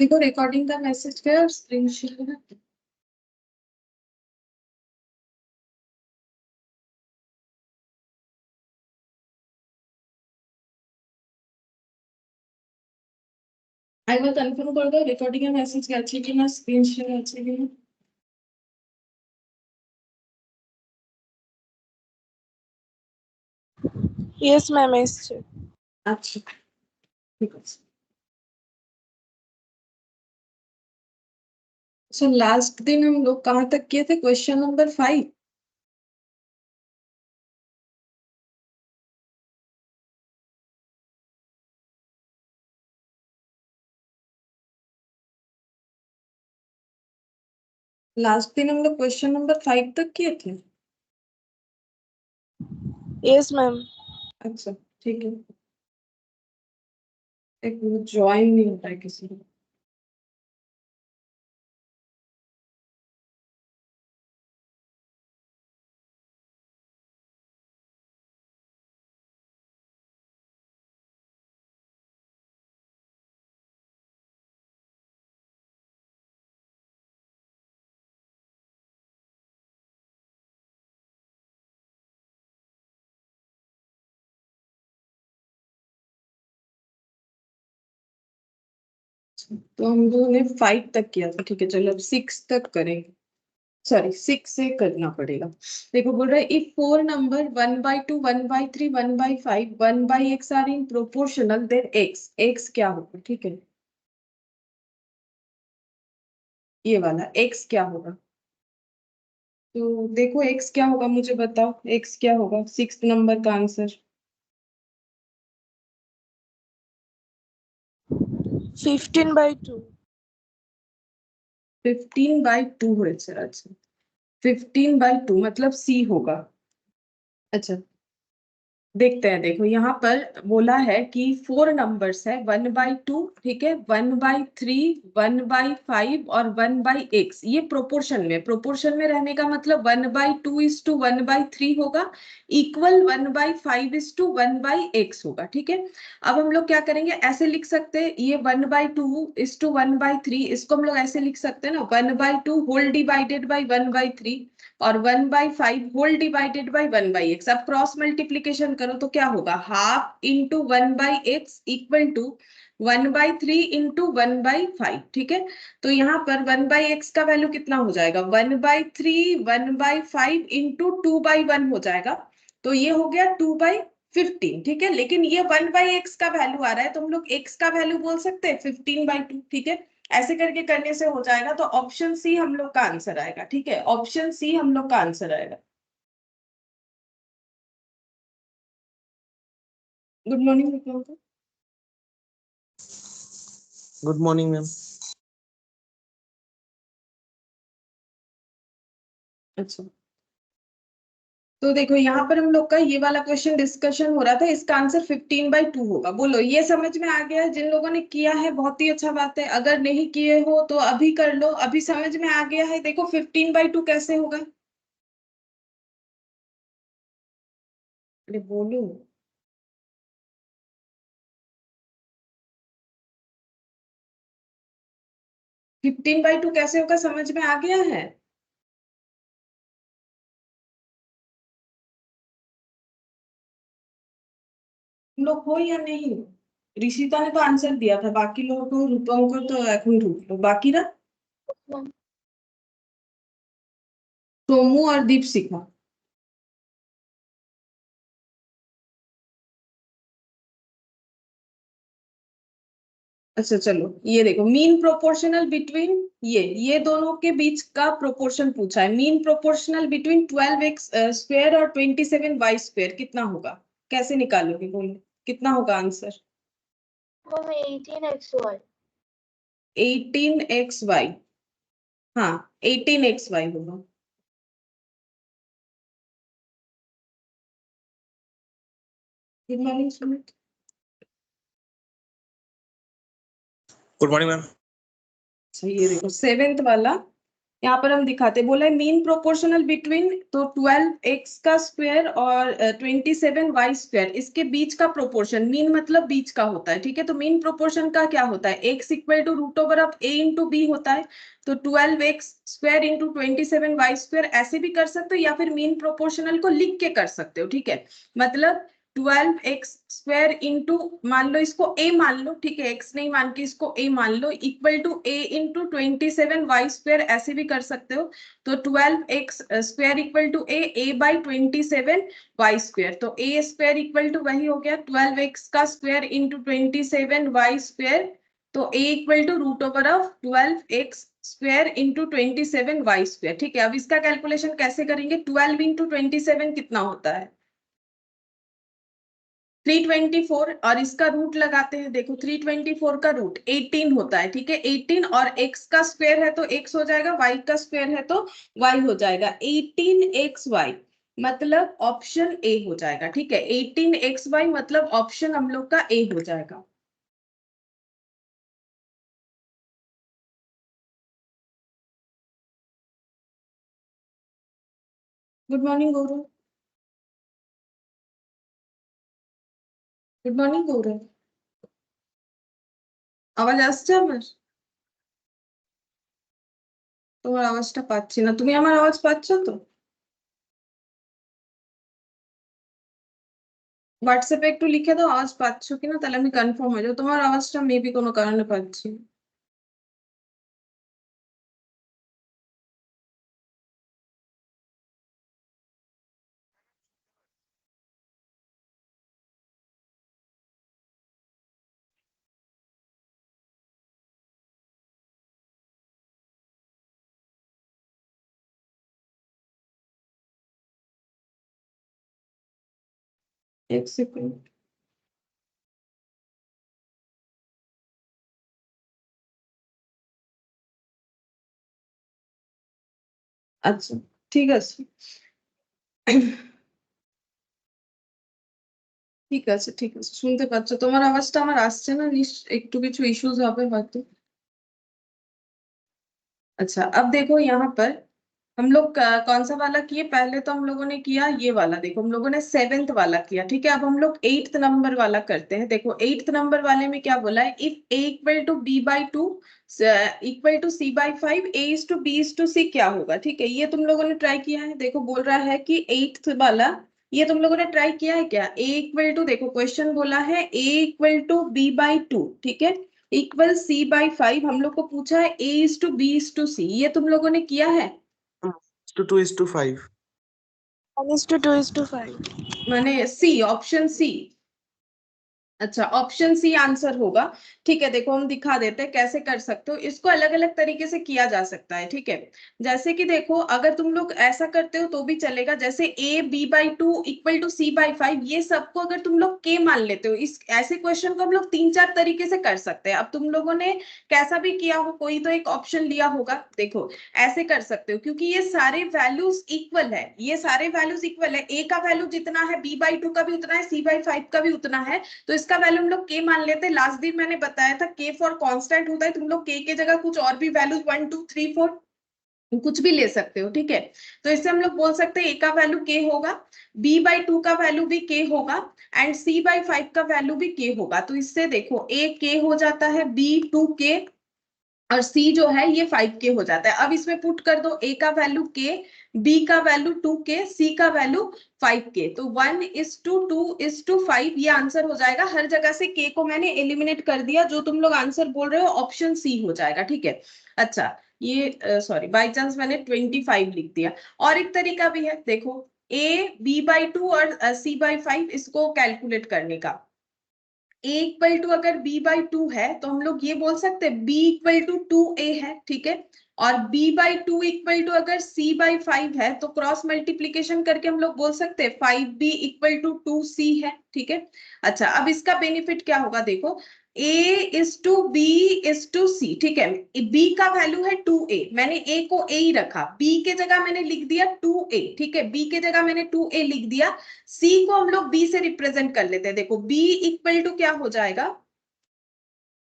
देखो रिकॉर्डिंग का मैसेज क्या है, स्क्रीन शेयर है। একবার কনফার্ম করে দাও রেকর্ডিং এর মেসেজ গেছে কিনা, স্ক্রিন শেয়ার আছে কিনা। यस मैम एसছে। अच्छा ठीक है। सो लास्ट दिन हम लोग कहाँ तक किए थे, क्वेश्चन नंबर 5। लास्ट दिन हम लोग क्वेश्चन नंबर 5 तक किए थे। Yes ma'am. अच्छा ठीक है। एक ज्वाइन नहीं होता है किसी को। तो हम लोगों ने 5 तक किया था, ठीक है। चलो अब 6 तक करेंगे। सॉरी 6 से करना पड़ेगा। देखो बोल रहा है if 4 number 1/2 1/3 1/5 1/x are in proportional then x क्या होगा, ठीक है। ये वाला x क्या होगा, तो देखो x क्या होगा मुझे बताओ, x क्या होगा 6 नंबर का आंसर। 15/2। 15/2 হয়েছে। अच्छा 15/2 मतलब c होगा। अच्छा देखते हैं। देखो यहाँ पर बोला है कि 4 नंबर्स है 1/2, ठीक है, 1/3 1/5 और 1/x। ये प्रोपोर्शन में रहने का मतलब 1/2:1/3 होगा, इक्वल 1/5:1/x होगा, ठीक है। अब हम लोग क्या करेंगे, ऐसे लिख सकते हैं ये 1/2:1/3, इसको हम लोग ऐसे लिख सकते हैं ना, 1/2 होल डिवाइडेड बाई 1/3 और 1/5 होल डिवाइडेड बाई 1/x। अब क्रॉस मल्टीप्लीकेशन करो तो क्या होगा, half into 1/x equal to 1/3 into 1/5, ठीक है। तो यहाँ पर 1/x का वैल्यू कितना हो जाएगा, 1/3 1/5 इंटू 2/1 हो जाएगा। तो ये हो गया 2/15, ठीक है। लेकिन ये 1/x का वैल्यू आ रहा है तो हम लोग x का वैल्यू बोल सकते हैं 15/2, ठीक है। ऐसे करके करने से हो जाएगा। तो ऑप्शन सी हम लोग का आंसर आएगा, ठीक है। ऑप्शन सी हम लोग का आंसर आएगा। Good morning Vikram. Good morning ma'am. अच्छा तो देखो यहाँ पर हम लोग का ये वाला क्वेश्चन डिस्कशन हो रहा था, इसका आंसर 15/2 होगा। बोलो ये समझ में आ गया है? जिन लोगों ने किया है बहुत ही अच्छा बात है, अगर नहीं किए हो तो अभी कर लो, अभी समझ में आ गया है। देखो 15/2 कैसे होगा, अरे बोलो। 15/2 कैसे होगा, समझ में आ गया है? तुम लोग हो या नहीं हो? ऋषिता ने तो आंसर दिया था, बाकी लोगों को, रूपम को तो এখন ढूंढ लो, बाकी रहा सोमू और दीपशिखा। अच्छा चलो ये देखो, मीन प्रोपोर्शनल बिटवीन ये दोनों के बीच का प्रोपोर्शन पूछा है। Mean proportional between 12x square और 27y स्क्वायर कितना होगा, कैसे निकालोगे, बोलो कितना होगा आंसर। 18xy। 18xy, हाँ 18xy होगा। Good morning Sumit. Good morning ma'am. अच्छा ये देखो 7th वाला यहाँ पर हम दिखाते, बोला है मीन प्रोपोर्शनल बिटवीन, तो 12x का स्क्वायर और 27y स्क्वायर, इसके बीच का प्रोपोर्शन, मीन मतलब बीच का होता है, ठीक है। तो मीन प्रोपोर्शन का क्या होता है, x equal to root over of a into B होता है। तो 12x square into 27y square ऐसे भी कर सकते हो, या फिर मीन प्रोपोर्शनल को लिख के कर सकते हो, ठीक है। मतलब 12x स्क्वायर इंटू, मान लो इसको a मान लो, ठीक है, x नहीं मान के इसको a मान लो, equal to a into 27y square ऐसे भी कर सकते हो। तो 12x square equal to a by 27y square, तो a स्क्वायर इक्वल टू वही हो गया 12x का स्क्वायर इंटू 27y स्क्वायर, तो a equal to root over of 12x square into 27y square, ठीक है। अब इसका कैलकुलेशन कैसे करेंगे, 12 इंटू 27 कितना होता है 324, और इसका रूट लगाते हैं, देखो 324 का रूट 18 होता है, ठीक है। 18 और x का स्क्वायर है तो x हो जाएगा, y का स्क्वायर है तो y हो जाएगा, 18xy मतलब ऑप्शन ए हो जाएगा, ठीक है। 18xy मतलब ऑप्शन हम लोग का ए हो जाएगा। गुड मॉर्निंग गौरव। গুড মর্নিং গৌরব, আওয়াজ আসছে আমার? তোমার আওয়াজটা পাচ্ছি না, তুমি আমার আওয়াজ পাচ্ছ তো? হোয়াটসঅ্যাপে একটু লিখে দাও আওয়াজ পাচ্ছ কিনা, তাহলে আমি কনফার্ম হয়ে যাবো। তোমার আওয়াজটা মেবি কোনো কারণে পাচ্ছি না। एक सेकंड। আচ্ছা, ঠিক আছে। ঠিক আছে, ঠিক আছে, শুনতে পাচ্ছ? তোমার আওয়াজটা আমার আসছে না, একটু কিছু ইস্যুজ হবে হয়তো। अच्छा, अब देखो यहाँ पर हम लोग कौन सा वाला किए, पहले तो हम लोगों ने किया ये वाला, देखो हम लोगों ने 7th वाला किया, ठीक है। अब हम लोग 8th नंबर वाला करते हैं। देखो 8th नंबर वाले में क्या बोला है, if a equal to b by 2 equal to c by 5, a is to b is to c क्या होगा, ठीक है। ये तुम लोगों ने ट्राई किया है, देखो बोल रहा है कि 8th वाला, ये तुम लोगों ने ट्राई किया है क्या, a इक्वल टू, देखो क्वेश्चन बोला है a equal to b by 2, ठीक है, इक्वल सी बाई 5, हम लोग को पूछा है a is to b is to c, ये तुम लोगों ने किया है? To 2:5. 1:2:5. माने सी, ऑप्शन सी। अच्छा, ऑप्शन सी आंसर होगा, ठीक है। देखो हम दिखा देते हैं कैसे कर सकते हो इसको, अलग अलग तरीके से किया जा सकता है, ठीक है। जैसे कि देखो अगर तुम लोग ऐसा करते हो तो भी चलेगा, जैसे a b by 2 equal to c by 5, ये सबको अगर तुम लोग k मान लेते हो, इस ऐसे क्वेश्चन को हम लोग 3-4 तरीके से कर सकते हैं। अब तुम लोगों ने कैसा भी किया हो, कोई तो एक ऑप्शन लिया होगा, देखो ऐसे कर सकते हो, क्योंकि ये सारे वैल्यूज इक्वल है, ये सारे वैल्यूज इक्वल है, a का वैल्यू जितना है b बाई 2 का भी उतना है, c बाई 5 का भी उतना है, तो इसका वैल्यू हम लोग k मान लेते हैं। लास्ट दिन मैंने बताया था k फॉर कांस्टेंट होता है, तुम लोग k के जगह कुछ और भी वैल्यूज 1 2 3 4 कुछ भी ले सकते हो, ठीक है। तो इससे हम लोग बोल सकते हैं a का वैल्यू k होगा, b बाई 2 का वैल्यू भी k होगा, एंड c बाई 5 का वैल्यू भी k होगा। तो इससे देखो a k हो जाता है, b 2k, और c जो है ये 5k हो जाता है। अब इसमें पुट कर दो, a का वैल्यू k, b का वैल्यू 2k, c का वैल्यू 5k, तो 1:2:5 ये आंसर हो जाएगा। हर जगह से k को मैंने एलिमिनेट कर दिया, जो तुम लोग आंसर बोल रहे हो ऑप्शन सी हो जाएगा, ठीक है। अच्छा, ये सॉरी बाई चांस मैंने 25 लिख दिया। और एक तरीका भी है, देखो a b बाई 2 और c बाई 5 इसको कैलकुलेट करने का, a इक्वल टू अगर b बाई 2 है तो हम लोग ये बोल सकते हैं b इक्वल टू 2a है, ठीक है। और b बाई 2 इक्वल टू अगर c बाई 5 है तो क्रॉस मल्टीप्लीकेशन करके हम लोग बोल सकते हैं 5b इक्वल टू 2c है, ठीक है। अच्छा, अब इसका बेनिफिट क्या होगा, देखो a is to b is to c, ठीक है। b का वैल्यू है 2a, मैंने a को a ही रखा, b के जगह मैंने लिख दिया 2a, ठीक है, b के जगह मैंने 2a लिख दिया, c को हम लोग b से रिप्रेजेंट कर लेते हैं। देखो b इक्वल टू क्या हो जाएगा,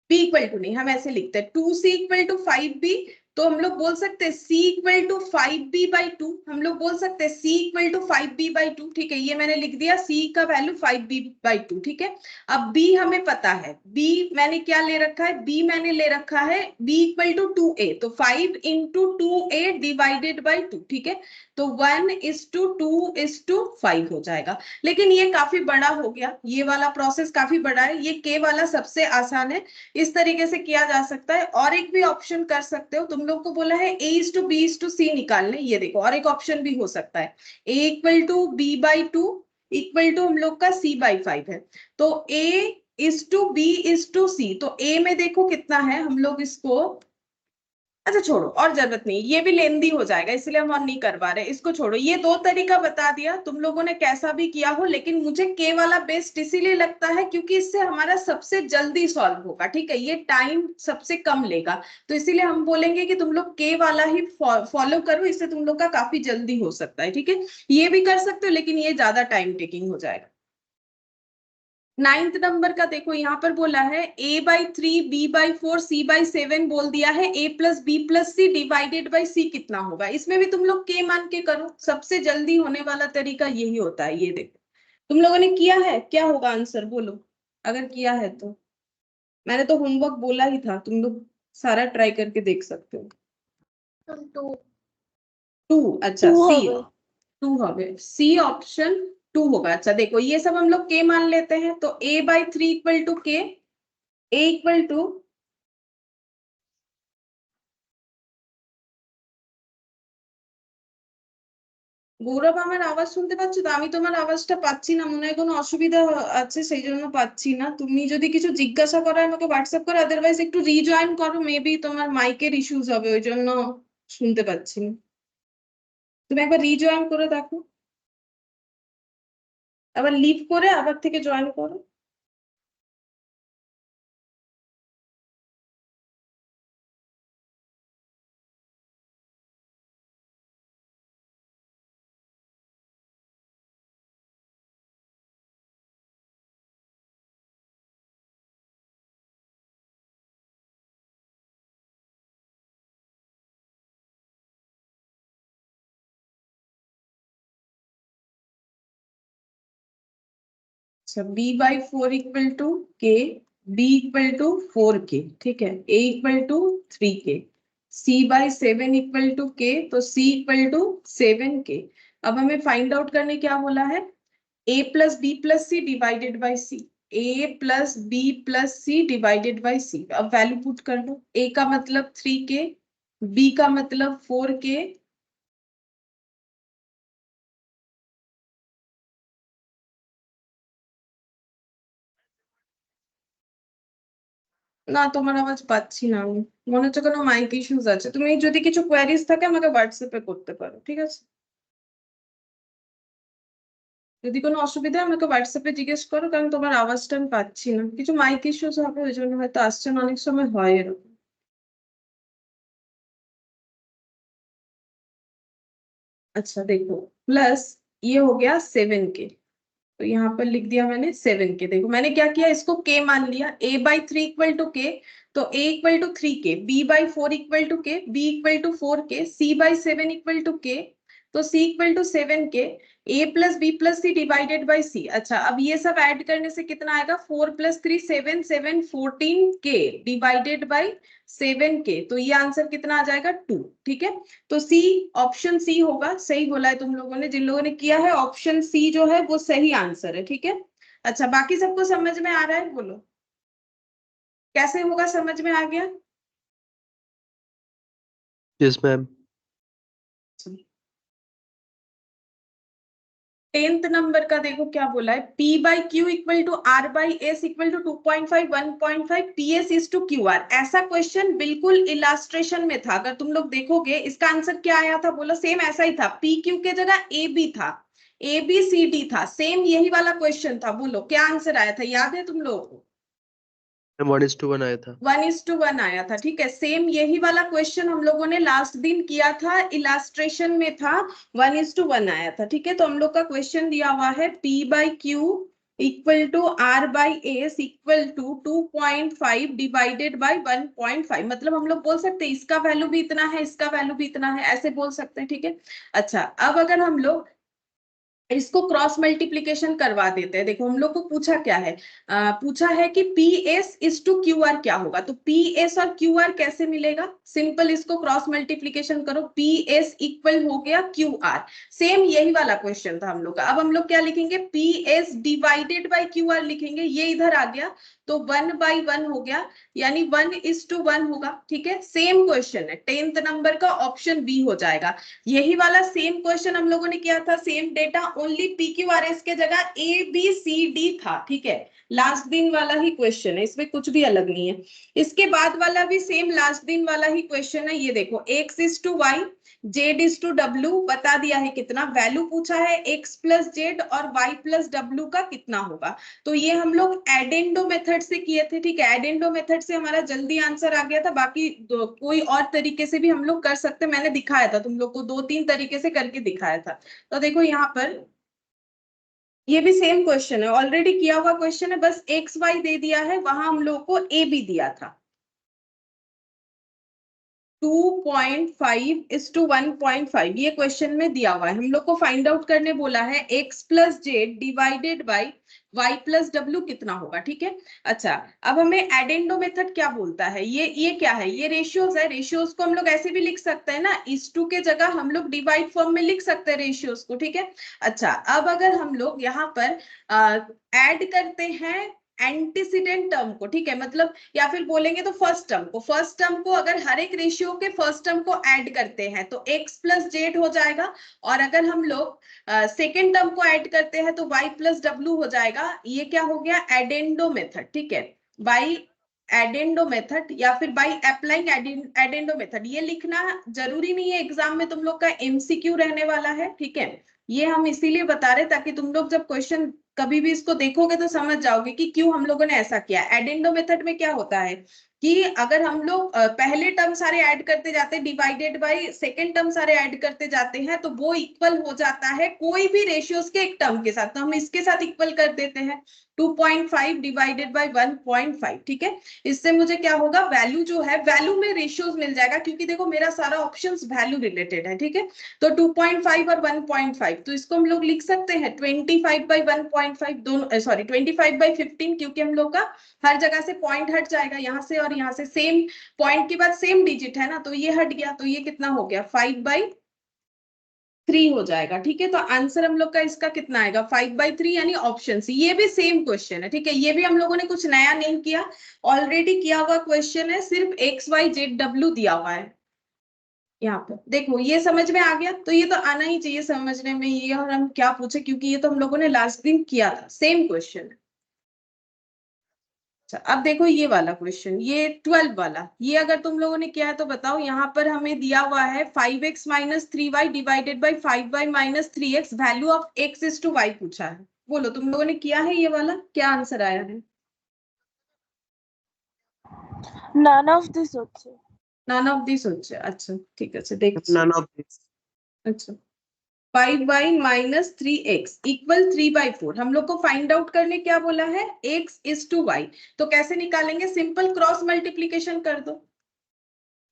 b इक्वल टू नहीं, हम ऐसे लिखते हैं 2c इक्वल टू 5b, तो हम लोग बोल सकते हैं c इक्वल टू 5b/2, हम लोग बोल सकते हैं c इक्वल टू 5b/2, ठीक है, ये मैंने लिख दिया c का वैल्यू 5b/2, ठीक है। अब b हमें पता है, b मैंने क्या ले रखा है, b मैंने ले रखा है b इक्वल टू 2a, तो 5 इंटू 2a डिवाइडेड बाई 2, ठीक है, तो 1:2:5 हो जाएगा। लेकिन ये काफी बड़ा हो गया, ये वाला प्रोसेस काफी बड़ा है, ये k वाला सबसे आसान है, इस तरीके से किया जा सकता है। और एक भी ऑप्शन कर सकते हो, तुम लोग को बोला है a:b:c निकालने, ये देखो और एक ऑप्शन भी हो सकता है, a equal to b/2 equal to हम लोग का c/5 है, तो a:b:c, तो a में देखो कितना है, हम लोग इसको, अच्छा छोड़ो और जरूरत नहीं, ये भी लेंदी हो जाएगा इसलिए हम और नहीं करवा रहे, इसको छोड़ो। ये दो तरीका बता दिया, तुम लोगों ने कैसा भी किया हो, लेकिन मुझे के वाला बेस्ट इसीलिए लगता है क्योंकि इससे हमारा सबसे जल्दी सॉल्व होगा, ठीक है, ये टाइम सबसे कम लेगा, तो इसीलिए हम बोलेंगे कि तुम लोग के वाला ही फॉलो करो, इससे तुम लोग का काफी जल्दी हो सकता है, ठीक है। ये भी कर सकते हो लेकिन ये ज्यादा टाइम टेकिंग हो जाएगा। 9th नंबर का देखो, यहाँ पर बोला है a/3 b/4 c/7 बोल दिया है, a plus B plus C divided by C कितना होगा, इसमें भी तुम लोग के मान के करो, सबसे जल्दी होने वाला तरीका यही होता है। ये देखो तुम लोगों ने किया है, क्या होगा आंसर बोलो, अगर किया है तो, मैंने तो होमवर्क बोला ही था, तुम लोग सारा ट्राई करके देख सकते हो। 2, अच्छा सी, 2 हो गए, सी ऑप्शन 2 होगा। अच्छा देखो ये सब हम लोग के मान लेते हैं, तो a/3 इक्वल टू के, a इक्वल टू, গৌরব আমার আওয়াজ শুনতে পাচ্ছ তো? আমি তোমার আওয়াজটা পাচ্ছি না, মনে হয় কোনো অসুবিধা আছে সেই জন্য পাচ্ছি না। তুমি যদি কিছু জিজ্ঞাসা করো আমাকে হোয়াটসঅ্যাপ করো, আদারওয়াইজ একটু রিজয়েন করো, মেবি তোমার মাইকের ইস্যুস হবে ওই জন্য শুনতে পাচ্ছি না। তুমি একবার রিজয়েন করে দেখো, আবার লিভ করে আবার থেকে জয়েন করো। अच्छा b/4 equal to K, b equal to 4k, ठीक है, a equal to 3k, c/7 equal to k, तो c इक्वल टू 7k। अब हमें फाइंड आउट करने क्या बोला है, a plus B plus C divided by C, a plus B plus C divided by C. अब वैल्यू पुट कर लो, a का मतलब 3k, b का मतलब 4k, না তোমার আওয়াজ পাচ্ছি না আমি, মনে হচ্ছে কোনো মাইক ইস্যুস আছে। তুমি যদি কিছু কোয়ারিজ থাকে আমাকে হোয়াটসঅ্যাপে করতে পারো, ঠিক আছে, যদি কোনো অসুবিধা হয় আমাকে হোয়াটসঅ্যাপে জিজ্ঞেস করো, কারণ তোমার আওয়াজটা আমি পাচ্ছি না, কিছু মাইক ইস্যুস হবে ওই জন্য হয়তো আসছে না, অনেক সময় হয় এরকম। अच्छा देखो प्लस ये हो गया 7k, तो यहाँ पर लिख दिया मैंने 7k। देखो मैंने क्या किया, इसको k मान लिया, a/3 इक्वल टू k, तो a equal to 3k, b/4 equal to k, b equal to 4k, c/7 equal to k, तो c equal to 7k, a plus B plus C divided by C. अच्छा अब ये सब add करने से कितना आएगा, 4 + 3 7, 7 14k डिवाइडेड बाई 7k, तो ये आंसर कितना आ जाएगा 2, ठीक है। तो सी, ऑप्शन सी होगा, सही बोला है तुम लोगों ने, जिन लोगों ने किया है ऑप्शन सी जो है वो सही आंसर है, ठीक है। अच्छा बाकी सबको समझ में आ रहा है, बोलो कैसे होगा, समझ में आ गया? Yes, ma'am. 10th नंबर का देखो क्या बोला है, p/q equal to r/s equal to 2.5 1.5 ps is to qr। ऐसा क्वेश्चन बिल्कुल इलास्ट्रेशन में था, अगर तुम लोग देखोगे इसका आंसर क्या आया था, बोलो सेम ऐसा ही था, pq के जगह ab था, abcd था, सेम यही वाला क्वेश्चन था, बोलो क्या आंसर आया था, याद है तुम लोगों को? 1:1 आया था। 1:1 आया था, ठीक है, सेम यही वाला क्वेश्चन हम लोगों ने लास्ट दिन किया था, इलास्ट्रेशन में था, 1:1 आया था, ठीक है। तो हम लोग का क्वेश्चन दिया हुआ है p/q equal to R by S equal to 2.5 divided by 1.5। मतलब हम लोग बोल सकते हैं इसका वैल्यू भी इतना है, इसका वैल्यू भी इतना है, ऐसे बोल सकते हैं, ठीक है। अच्छा, अब अगर हम लोग इसको क्रॉस मल्टीप्लीकेशन करवा देते हैं। देखो हम लोग को पूछा क्या है, पूछा है कि P S is to Q R क्या होगा। तो पी एस और क्यू आर कैसे मिलेगा, सिंपल इसको क्रॉस मल्टीप्लीकेशन करो, पी एस इक्वल हो गया क्यू आर। सेम यही वाला क्वेश्चन था हम लोग का। अब हम लोग क्या लिखेंगे, P S divided by Q are लिखेंगे, ये इधर आ गया तो 1/1 हो गया, यानी 1:1 होगा, ठीक है। सेम क्वेश्चन है, 10th नंबर का ऑप्शन बी हो जाएगा। यही वाला सेम क्वेश्चन हम लोगों ने किया था, same data, only P Q R S के जगह ए बी सी डी था, ठीक है। लास्ट दिन वाला ही क्वेश्चन है, इसमें कुछ भी अलग नहीं है। इसके बाद वाला भी सेम लास्ट दिन वाला ही क्वेश्चन है। ये देखो x is to Y, Z is to W, बता दिया है कितना वैल्यू पूछा है, x प्लस जेड और y प्लस डब्ल्यू का कितना होगा। तो ये हम लोग एडेंडो मेथड से किए थे, ठीक है। एडेंडो मेथड से हमारा जल्दी आंसर आ गया था। बाकी कोई और तरीके से भी हम लोग कर सकते, मैंने दिखाया था तुम लोग को, 2-3 तरीके से करके दिखाया था। तो देखो यहाँ पर ये भी सेम क्वेश्चन है, ऑलरेडी किया हुआ क्वेश्चन है, बस एक्स वाई दे दिया है, वहां हम लोग को ए भी दिया था। 2.5 इज टू 1.5 ये क्वेश्चन में दिया हुआ है। हम लोग को फाइंड आउट करने बोला है x plus Z divided by y plus W कितना होगा, ठीक है। अच्छा, अब हमें एडेंडो मेथड क्या बोलता है, ये क्या है, ये रेशियोज है। रेशियोज को हम लोग ऐसे भी लिख सकते हैं ना, इस टू के जगह हम लोग डिवाइड फॉर्म में लिख सकते हैं रेशियोज को, ठीक है। अच्छा, अब अगर हम लोग यहाँ पर ऐड करते हैं एंटीसीडेंट टर्म को, ठीक है, मतलब या फिर बोलेंगे तो फर्स्ट टर्म को अगर हर एक रेशियो के फर्स्ट टर्म को ऐड करते हैं तो x प्लस जेड हो जाएगा, और अगर हम लोग सेकेंड टर्म को ऐड करते हैं तो y प्लस डब्ल्यू हो जाएगा। ये क्या हो गया, एडेंडो मेथड, ठीक है, बाई एडेंडो मेथड या फिर बाई अप्लाइंग एडेंडो मेथड। ये लिखना जरूरी नहीं है, एग्जाम में तुम लोग का एमसीक्यू रहने वाला है, ठीक है। ये हम इसीलिए बता रहे ताकि तुम लोग जब क्वेश्चन कभी भी इसको देखोगे तो समझ जाओगे कि क्यों हम लोगों ने ऐसा किया। एडेंडो मेथड में क्या होता है कि अगर हम लोग पहले टर्म सारे ऐड करते जाते हैं डिवाइडेड बाय सेकंड टर्म सारे ऐड करते जाते हैं तो वो इक्वल हो जाता है कोई भी रेशियोज के एक टर्म के साथ। तो हम इसके साथ इक्वल कर देते हैं 2.5 डिवाइडेड बाय 1.5, ठीक है। इससे मुझे क्या होगा, वैल्यू जो है वैल्यू में रेशियोज मिल जाएगा, क्योंकि देखो मेरा सारा ऑप्शंस वैल्यू रिलेटेड है, ठीक है। तो 2.5 और 1.5, तो इसको हम लोग लिख सकते हैं 25/1.5 दोनों, सॉरी 25/15, क्योंकि हम लोग का हर जगह से पॉइंट हट जाएगा, यहाँ से और यहाँ से सेम पॉइंट के बाद सेम डिजिट है ना, तो ये हट गया, तो ये कितना हो गया 5/3 हो जाएगा, ठीक है। तो आंसर हम लोग का इसका कितना आएगा 5/3, यानी ऑप्शन सी। ये भी सेम क्वेश्चन है, ठीक है, ये भी हम लोगों ने कुछ नया नहीं किया, ऑलरेडी किया हुआ क्वेश्चन है, सिर्फ एक्स वाई जेड डब्ल्यू दिया हुआ है यहाँ पर। देखो ये समझ में आ गया, तो ये तो आना ही चाहिए समझने में ये, और हम क्या पूछे, क्योंकि ये तो हम लोगों ने लास्ट दिन किया था, सेम क्वेश्चन है। अच्छा, अब देखो ये वाला क्वेश्चन, ये 12 वाला, ये अगर तुम लोगों ने किया है तो बताओ। यहाँ पर हमें दिया हुआ है 5x minus 3y divided by 5y minus 3x, value of x is to y पूछा है। बोलो तुम लोगों ने किया है ये वाला, क्या आंसर आया है? none of this হচ্ছে। नन ऑफ दिस হচ্ছে, अच्छा ठीक আছে দেখছি। None of this. अच्छा, 5y माइनस 3x इक्वल 3/4, हम लोग को फाइंड आउट करने क्या बोला है, x इज टू y। तो कैसे निकालेंगे, सिंपल क्रॉस मल्टीप्लीकेशन कर दो,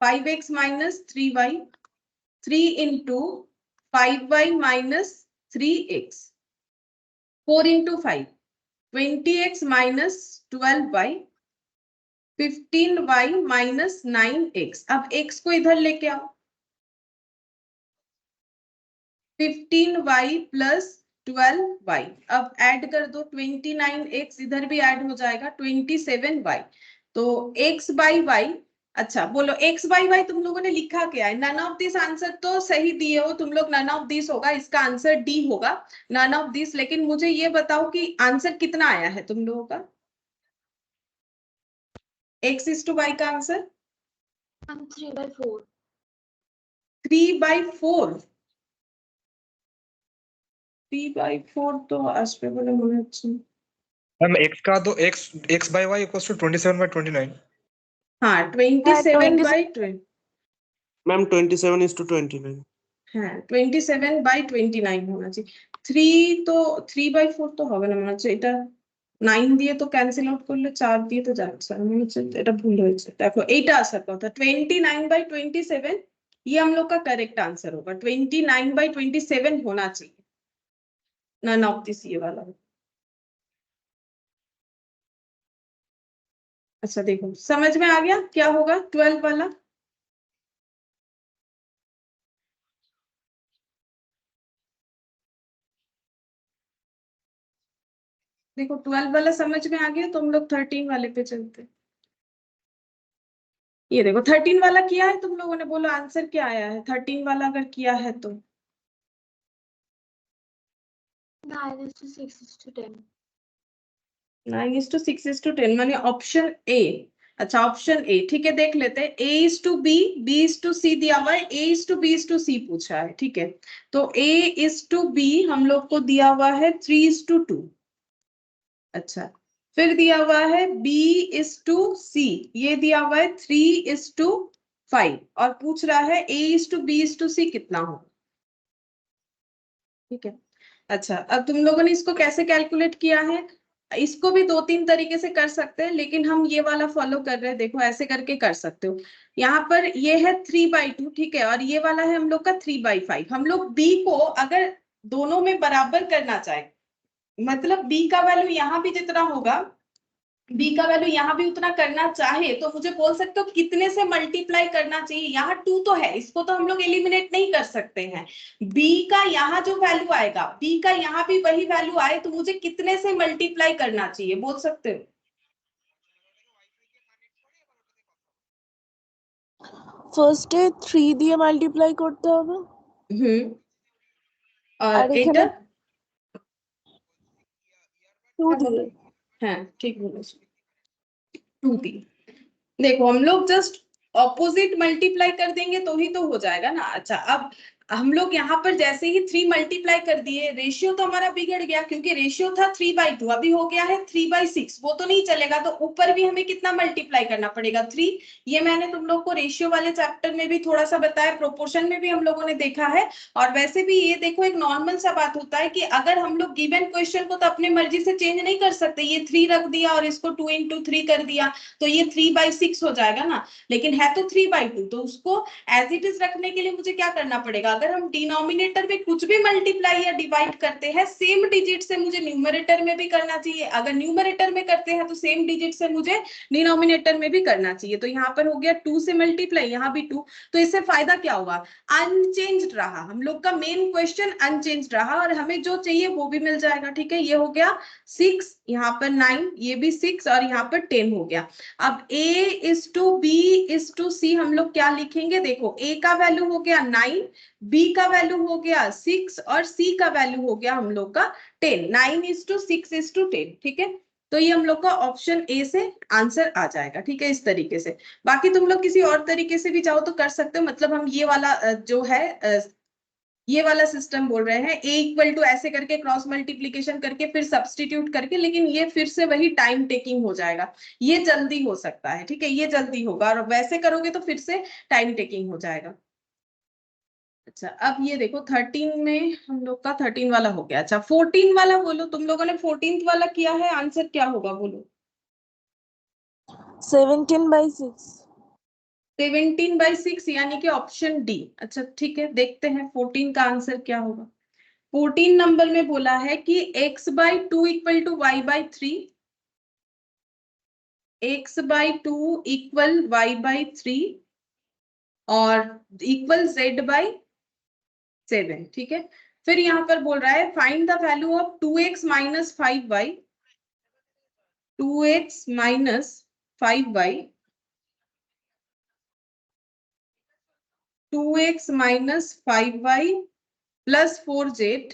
5x minus 3y, 3 into 5y minus 3x, 4 into 5 20x minus 12y, 15y minus 9x। अब x को इधर लेके आओ, 15y प्लस 12y, अब ऐड कर दो, 29x इधर भी ऐड हो जाएगा, 27y। तो x बाई y, अच्छा बोलो x बाई y तुम लोगों ने लिखा क्या है, नन ऑफ दिस आंसर तो सही दिए हो तुम लोग, नन ऑफ दिस होगा, इसका आंसर डी होगा, नन ऑफ दिस। लेकिन मुझे ये बताओ कि आंसर कितना आया है तुम लोगों का, x इज टू y का आंसर 3/4। 3/4, 3/4 तो আসবে বলে মনে হচ্ছে না। मैम x का तो x by y equals to 27/29। हाँ 27/20, Ma'am, 27 is to 29. হ্যাঁ 27/29 होना चाहिए। 3 तो 3/4 तो হবে না মনে হচ্ছে, এটা 9 দিয়ে তো ক্যান্সেল আউট করলে 4 দিয়ে তো যাচ্ছে, আমি হচ্ছে এটা ভুল হয়েছে। দেখো এইটা আসার কথা 29/27, ये हम लोग का करेक्ट आंसर होगा। 29/27 होना चाहिए, नन ऑफ दिस ये वाला। अच्छा देखो समझ में आ गया क्या होगा 12 वाला। देखो 12 वाला समझ में आ गया तो हम लोग 13 वाले पे चलते हैं। ये देखो 13 वाला किया है तुम लोगों ने, बोलो आंसर क्या आया है 13 वाला अगर किया है तो। 9:6:10। 9:6:10 माने ऑप्शन ए। अच्छा ऑप्शन ए ठीक है, देख लेते हैं। A:B, B:C दिया हुआ है, A:B C पूछा है, ठीक है। तो A:B हम लोग को दिया हुआ है 3:2। अच्छा फिर दिया हुआ है B:C, ये दिया हुआ है 3:5 और पूछ रहा है A:B:C कितना हो, ठीक है। अच्छा अब तुम लोगों ने इसको कैसे कैलकुलेट किया है, इसको भी 2-3 तरीके से कर सकते हैं, लेकिन हम ये वाला फॉलो कर रहे हैं। देखो ऐसे करके कर सकते हो। यहाँ पर ये है 3/2, ठीक है, और ये वाला है हम लोग का 3/5। हम लोग b को अगर दोनों में बराबर करना चाहे, मतलब b का वैल्यू यहाँ भी जितना होगा, b का वैल्यू यहाँ भी उतना करना चाहे, तो मुझे बोल सकते हो कितने से मल्टीप्लाई करना चाहिए। यहाँ 2 तो है, इसको तो हम लोग एलिमिनेट नहीं कर सकते हैं। b का यहाँ जो वैल्यू आएगा, b का यहाँ भी वही वैल्यू आए, तो मुझे कितने से मल्टीप्लाई करना चाहिए बोल सकते हो। ফার্স্টে 3 দিয়ে মাল্টিপ্লাই করতে হবে, और আর এখানে এটা 2 দিয়ে। हाँ ठीक बोलो 2 दी। देखो हम लोग जस्ट ऑपोजिट मल्टीप्लाई कर देंगे तो ही तो हो जाएगा ना। अच्छा अब हम लोग यहाँ पर जैसे ही 3 मल्टीप्लाई कर दिए, रेशियो तो हमारा बिगड़ गया, क्योंकि रेशियो था 3/2, अभी हो गया है 3/6, वो तो नहीं चलेगा। तो ऊपर भी हमें कितना मल्टीप्लाई करना पड़ेगा 3। ये मैंने तुम लोग को रेशियो वाले चैप्टर में भी थोड़ा सा बताया, प्रोपोर्शन में भी हम लोगों ने देखा है। और वैसे भी ये देखो एक नॉर्मल सा बात होता है कि अगर हम लोग गिवन क्वेश्चन को तो अपने मर्जी से चेंज नहीं कर सकते। ये 3 रख दिया और इसको 2 × 3 कर दिया तो ये 3/6 हो जाएगा ना, लेकिन है तो 3/2। तो उसको एज इट इज रखने के लिए मुझे क्या करना पड़ेगा, अगर हम डिनोमिनेटर में कुछ भी मल्टीप्लाई या डिवाइड करते हैं, सेम डिजिट से मुझे न्यूमरेटर में भी करना चाहिए। अगर न्यूमरेटर में करते हैं तो सेम डिजिट से मुझे डिनोमिनेटर में भी करना चाहिए। तो यहाँ पर हो गया 2 से मल्टीप्लाई, यहाँ भी 2। तो इससे फायदा क्या हुआ, अनचेंज्ड रहा हम लोग का मेन क्वेश्चन, अनचेंज्ड रहा और हमें जो चाहिए वो भी मिल जाएगा। ठीक है, ये हो गया 6, यहाँ पर 9, ये भी 6 और यहाँ पर 10 हो गया। अब A:B:C हम लोग क्या लिखेंगे, देखो A का वैल्यू हो गया 9, B का वैल्यू हो गया 6 और C का वैल्यू हो गया हम लोग का 10। 9:6:10, ठीक है। तो ये हम लोग का ऑप्शन ए से आंसर आ जाएगा, ठीक है, इस तरीके से। बाकी तुम लोग किसी और तरीके से भी चाहो तो कर सकते हो, मतलब हम ये वाला जो है ये वाला सिस्टम बोल रहे हैं, A = ऐसे करके क्रॉस मल्टीप्लीकेशन करके फिर सब्स्टिट्यूट करके, लेकिन ये फिर से वही टाइम टेकिंग हो जाएगा। ये जल्दी हो सकता है, ठीक है, ये जल्दी होगा, और वैसे करोगे तो फिर से टाइम टेकिंग हो जाएगा। अच्छा अब ये देखो 13 में हम लोग का 13 वाला हो गया। अच्छा 14 वाला बोलो, तुम लोगों ने 14th वाला किया है, आंसर क्या होगा बोलो। 17/6। 17/6 यानी कि ऑप्शन डी। अच्छा ठीक है, देखते हैं 14 का आंसर क्या होगा। 14 नंबर में बोला है कि x/2 = y/3, x/2 = y/3 और इक्वल z/7, ठीक है। फिर यहाँ पर बोल रहा है find the value of 2x - 5y, 2x - 5y, 2x - 5y + 4z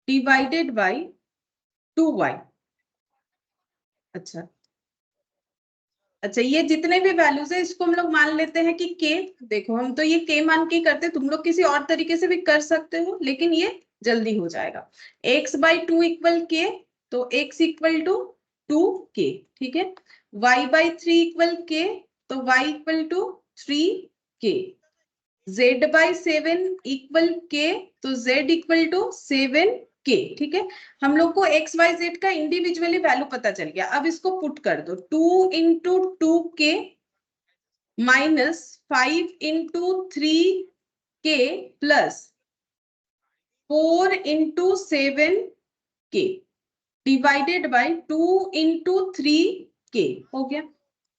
divided by 2y। अच्छा अच्छा ये जितने भी वैल्यूज है इसको हम लोग मान लेते हैं कि k। देखो हम तो ये k मान के करते, तुम लोग किसी और तरीके से भी कर सकते हो, लेकिन ये जल्दी हो जाएगा। x/2 = k, तो x = 2k, ठीक है। y/3 = k, तो y = 3k। z/7 = k, तो z = 7 के, ठीक है। हम लोग को एक्स वाई जेड का इंडिविजुअली वैल्यू पता चल गया। अब इसको पुट कर दो, 2 into 2k minus 5 into 3k plus 4 into 7k divided by 2 into 3k हो गया।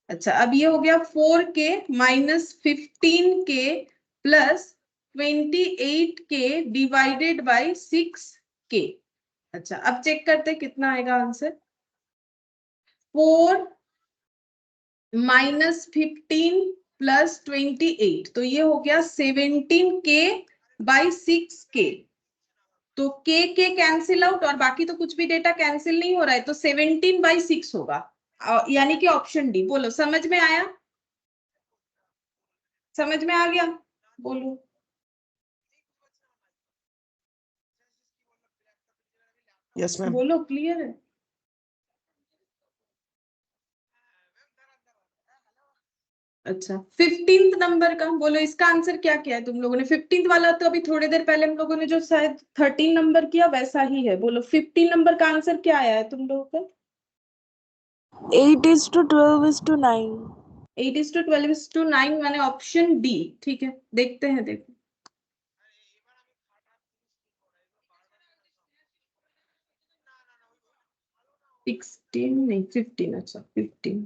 अच्छा, अब ये हो गया 4k minus 15k plus 28k divided by 6k। अच्छा, अब चेक करते हैं कितना आएगा आंसर। 4 माइनस 15 प्लस 28, तो ये हो गया 17k बाई 6k। तो के कैंसिल आउट और बाकी तो कुछ भी डेटा कैंसिल नहीं हो रहा है, तो 17/6 होगा, यानी कि ऑप्शन डी। बोलो समझ में आया? समझ में आ गया? बोलो। Yes ma'am. बोलो, क्लियर है? अच्छा, 15th नंबर का बोलो, इसका आंसर क्या किया है तुम लोगों ने? 15th वाला तो अभी थोड़ी देर पहले हम लोगों ने जो शायद 13 नंबर किया वैसा ही है। बोलो 15 नंबर का आंसर क्या आया है तुम लोगों का? 8:12:9। 8:12:9 माने ऑप्शन डी, ठीक है। देखते हैं, देखो 16 नहीं 15। अच्छा 15,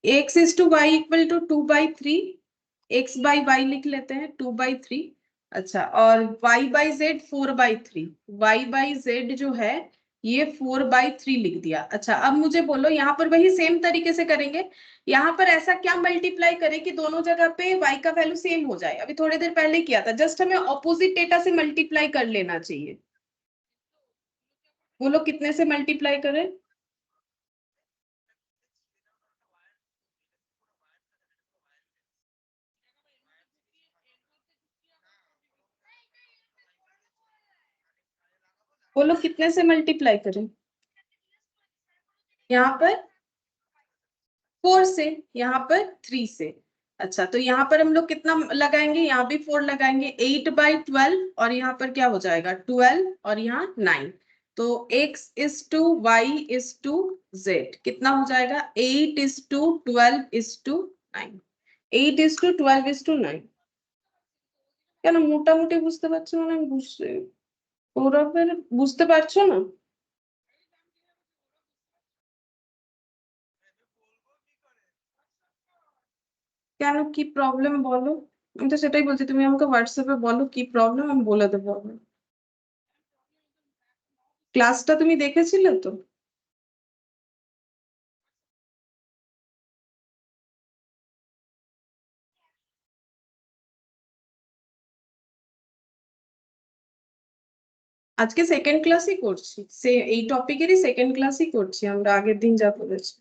x is to Y equal to 2/3, x by Y लिख लेते हैं 2/3। अच्छा, और y by Z 4/3, y by Z जो है ये 4/3 लिख दिया। अच्छा, अब मुझे बोलो, यहाँ पर वही सेम तरीके से करेंगे। यहाँ पर ऐसा क्या मल्टीप्लाई करें कि दोनों जगह पे y का वैल्यू सेम हो जाए? अभी थोड़ी देर पहले किया था, जस्ट हमें ऑपोजिट डेटा से मल्टीप्लाई कर लेना चाहिए। बोलो कितने से मल्टीप्लाई करें? बोलो कितने से मल्टीप्लाई करें? यहाँ पर 4 से, यहाँ पर 3 से। अच्छा, तो यहाँ पर हम लोग कितना लगाएंगे? यहाँ भी 4 लगाएंगे, 8/12, और यहाँ पर क्या हो जाएगा 12, और यहाँ 9। तो x is to Y is to Z कितना हो जाएगा? 8:12:9। 8:12:9 কেন মোটামুটি বুঝতে পারছো না? আমি বুঝতে ওরা ফের বুঝতে পারছো না? কেন, কি প্রবলেম বলো? আমি তো সেটাই বলছি, তুমি আমাকে হোয়াটসঅ্যাপে বলো কি প্রবলেম, আমি বলে দেবো। ক্লাসটা তুমি দেখেছিলে তো? আজকে সেকেন্ড ক্লাসই করছি, এই টপিকেরই সেকেন্ড ক্লাসই করছি আমরা, আগের দিন যা করেছি।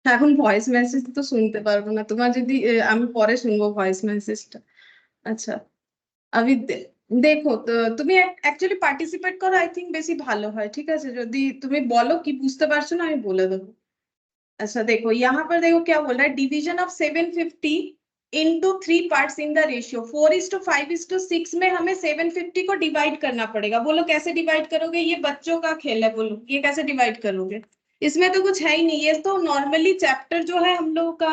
এখন ভয়েস মেসেজ তো শুনতে পারবো না তোমার, যদি আমি পরে শুনবো ভয়েস মেসেজটা। আচ্ছা, আমি দেখো তো, তুমি অ্যাকচুয়ালি পার্টিসিপেট করো, আই থিঙ্ক বেশি ভালো হয়। ঠিক আছে, যদি তুমি বলো কি বুঝতে পারছো না আমি বলে দেবো। अच्छा देखो, यहाँ पर देखो क्या बोल रहा है, division of 750 into 3 parts in the ratio 4:5:6 में हमें 750 को डिवाइड करना पड़ेगा। बोलो कैसे डिवाइड करोगे? ये बच्चों का खेल है, बोलो ये कैसे डिवाइड करोगे? इसमें तो कुछ है ही नहीं, ये तो नॉर्मली चैप्टर जो है हम लोगों का।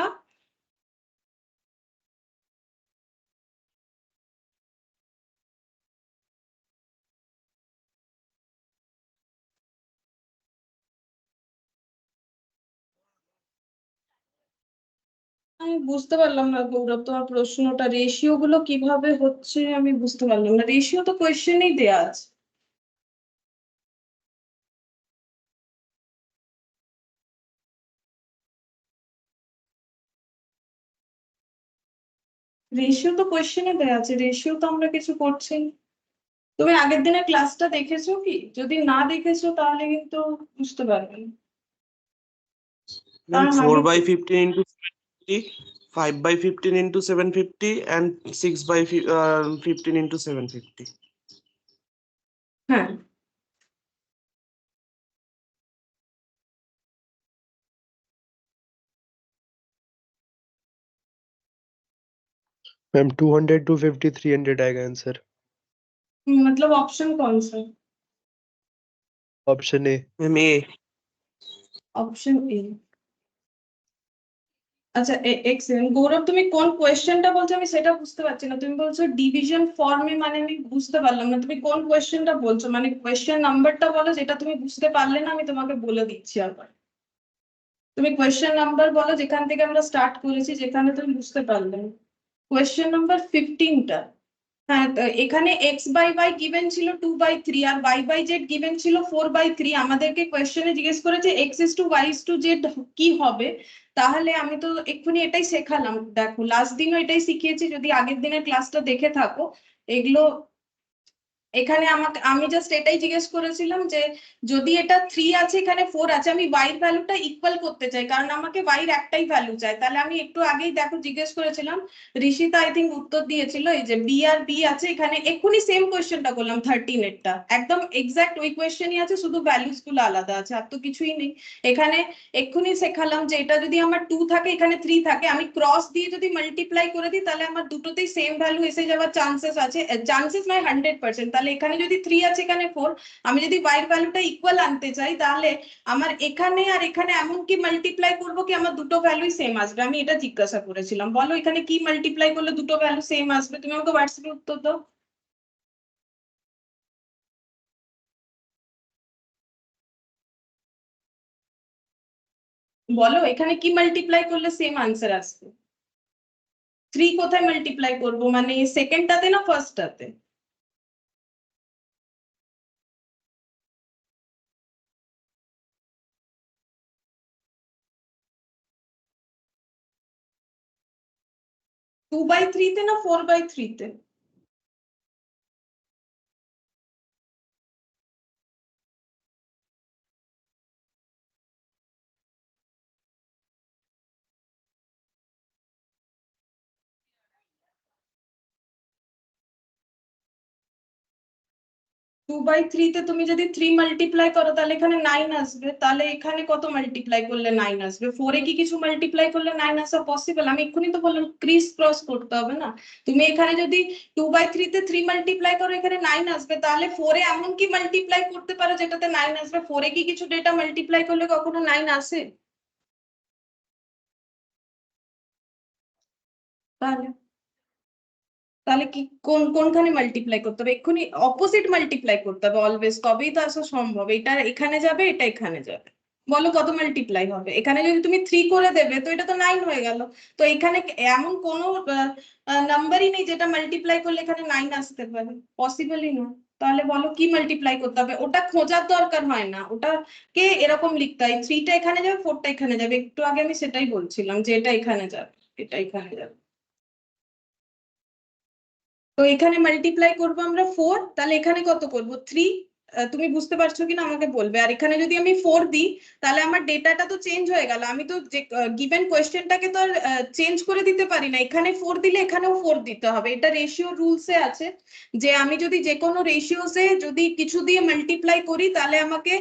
আমি বুঝতে পারলাম না গৌরব, তোমার প্রশ্নটা রেশিও গুলো কিভাবে হচ্ছে আমি বুঝতে পারলাম না। রেশিও তো কোয়েশ্চেনেই দেয়া আছে। রেশিও তো কোয়েশ্চেনে দেয়া আছে, রেশিও তো আমরা কিছু করছি না। তুমি আগের দিনের ক্লাসটা দেখেছো কি? যদি না দেখেছো তাহলে কিন্তু বুঝতে পারবে না। मैम কারণ 4/15 into 3 5 by 15 into 750 and 6 by 15 into 750. হ্যাঁ मैम 200 250 300 आएगा आंसर। मतलब ऑप्शन कौन सा? Option A. Ma'am A. Option A. আচ্ছা এক সেকেন্ড গৌরব, তুমি কোন কোয়েশ্চেনটা বলছো আমি সেটা বুঝতে পারছি না। তুমি বলছো ডিভিশন ফর্মে, মানে আমি বুঝতে পারলাম না তুমি কোন কোয়েশ্চেনটা বলছো, মানে কোয়েশ্চেন নাম্বারটা বলো, যেটা তুমি বুঝতে পারলে না আমি তোমাকে বলে দিচ্ছি আবার। তুমি কোয়েশ্চেন নাম্বার বলো যেখান থেকে আমরা স্টার্ট করেছি, যেখানে তুমি বুঝতে পারলে না। কোয়েশ্চেন নাম্বার 15টা। হ্যাঁ, এখানে এক্স বাই ওয়াই গিভেন ছিল 2/3 আর ওয়াই বাই জেড গিভেন ছিল 4/3। আমাদেরকে কোয়েশ্চেনে জিজ্ঞেস করেছে X is to Y is to Z কি হবে। তাহলে আমি তো এক্ষুনি এটাই শেখালাম, দেখো লাস্ট দিনও এটাই শিখিয়েছি, যদি আগের দিনের ক্লাসটা দেখে থাকো এগুলো। এখানে আমাকে আমি জাস্ট এটাই জিজ্ঞেস করেছিলাম যে যদি এটা 3 আছে এখানে 4 আছে, আমি y এর ভ্যালুটা ইকুয়াল করতে চাই, কারণ আমাকে y এর একটাই ভ্যালু চাই। তাহলে আমি একটু আগেই দেখো জিজ্ঞেস করেছিলাম, ঋষিতা আই থিঙ্ক উত্তর দিয়েছিল এই যে বি আর বি আছে এখানে। এক্ষুনি সেম কোয়েশ্চেনটা করলাম 13 এরটা, একদম এক্সাক্ট ওই কোয়েশ্চেনই আছে, শুধু ভ্যালুস গুলো আলাদা আছে, আর তো কিছুই নেই এখানে। এক্ষুনি শেখালাম যে এটা যদি আমার 2 থাকে এখানে 3 থাকে, আমি ক্রস দিয়ে যদি মাল্টিপ্লাই করে দিই তাহলে আমার দুটোতেই সেম ভ্যালু এসে যাওয়ার চান্সেস আছে, চান্সেস নয় 100%। তাহলে এখানে যদি 3 আছে এখানে 4, আমি যদি y এর ভ্যালুটা ইকুয়াল আনতে চাই তাহলে আমার এখানে আর এখানে এমন কি মাল্টিপ্লাই করব কি আমার দুটো ভ্যালুই সেম আসবে। আমি এটা জিজ্ঞাসা করেছিলাম, বলো এখানে কি মাল্টিপ্লাই করলে দুটো ভ্যালু সেম আসবে, তুমি আমাকে হোয়াটসঅ্যাপে উত্তর দাও। বলো এখানে কি মাল্টিপ্লাই করলে সেম আনসার আসবে। 3 কোথায় মাল্টিপ্লাই করব, মানে সেকেন্ডটাতে না ফার্স্টটাতে? টু বাই থ্রিতে না 4/3-তে? টু বাই থ্রিতে তুমি যদি 3 মাল্টিপ্লাই করো তাহলে এখানে 9 আসবে, তাহলে এখানে কত মাল্টিপ্লাই করলে 9 আসবে? 4-এ কি কিছু মাল্টিপ্লাই করলে 9 আসা পসিবল? আমি এক্ষুনি তো বললাম ক্রিস ক্রস করতে হবে না। তুমি এখানে যদি 2/3-তে 3 মাল্টিপ্লাই করো এখানে 9 আসবে, তাহলে 4-এ এমন কি মাল্টিপ্লাই করতে পারো যেটাতে 9 আসবে? 4-এ কি কিছু ডেটা মাল্টিপ্লাই করলে কখনো 9 আসে? তাহলে তাহলে কি কোনখানে মাল্টিপ্লাই করতে হবে? এক্ষুনি অপোজিট মাল্টিপ্লাই করতে হবে অলওয়েজ, তবেই তো আসা সম্ভব। এটা এখানে যাবে, এটা এখানে যাবে, বলো কত মাল্টিপ্লাই হবে? এখানে যদি তুমি 3 করে দেবে তো এটা তো 9 হয়ে গেল। তো এখানে এমন কোনো নাম্বারই নেই যেটা মাল্টিপ্লাই করলে এখানে 9 আসতে পারে, পসিবলই না। তাহলে বলো কি মাল্টিপ্লাই করতে হবে? ওটা খোঁজার দরকার হয় না, ওটাকে এরকম লিখতে হয় 3টা এখানে যাবে 4টা এখানে যাবে। একটু আগে আমি সেটাই বলছিলাম যে এটা এখানে যাবে, এটা এখানে যাবে। তো এখানে মাল্টিপ্লাই করবো আমরা 4, তাহলে এখানে কত করব 3। তুমি বুঝতে পারছো কিনা আমাকে বলবে। আর এখানে যদি আমি 4 দিই তাহলে আমার ডেটাটা তো চেঞ্জ হয়ে গেল, আমি তো যে গিভেন কোয়েশ্চেনটাকে তো চেঞ্জ করে দিতে পারি না। এখানে 4 দিলে এখানেও 4 দিতে হবে, এটা রেশিও রুলসে আছে যে আমি যদি যে কোনো রেশিওসে যদি কিছু দিয়ে মাল্টিপ্লাই করি তাহলে আমাকে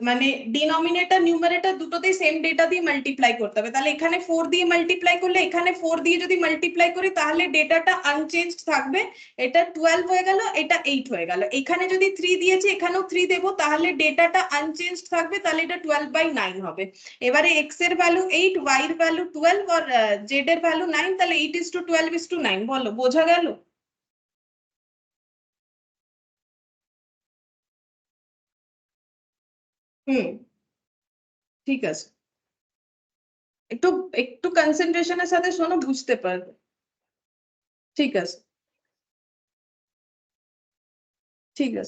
মানে ডিনোমিনেটর নিউমারেটর দুটোতেই সেম ডেটা দিয়ে মাল্টিপ্লাই করতে হবে। তাহলে এখানে 4 দিয়ে মাল্টিপ্লাই করলে এখানে 4 দিয়ে যদি মাল্টিপ্লাই করি তাহলে ডেটাটা আনচেঞ্জড থাকবে। এটা 12 হয়ে গেল, এটা 8 হয়ে গেল। এখানে যদি 3 দিয়েছি এখানেও 3 দেবো, তাহলে ডেটাটা আনচেঞ্জড থাকবে, তাহলে এটা 12/9 হবে। এবারে এক্স এর ভ্যালু 8, ওয়াই এর ভ্যালু 12 আর জেড এর ভ্যালু 9, তাহলে 8:12:9। বলো বোঝা গেল? হুম, ঠিক আছে। একটু একটু কনসেন্ট্রেশনের সাথে শোনো, বুঝতে পারবে। ঠিক আছে, ठीक है।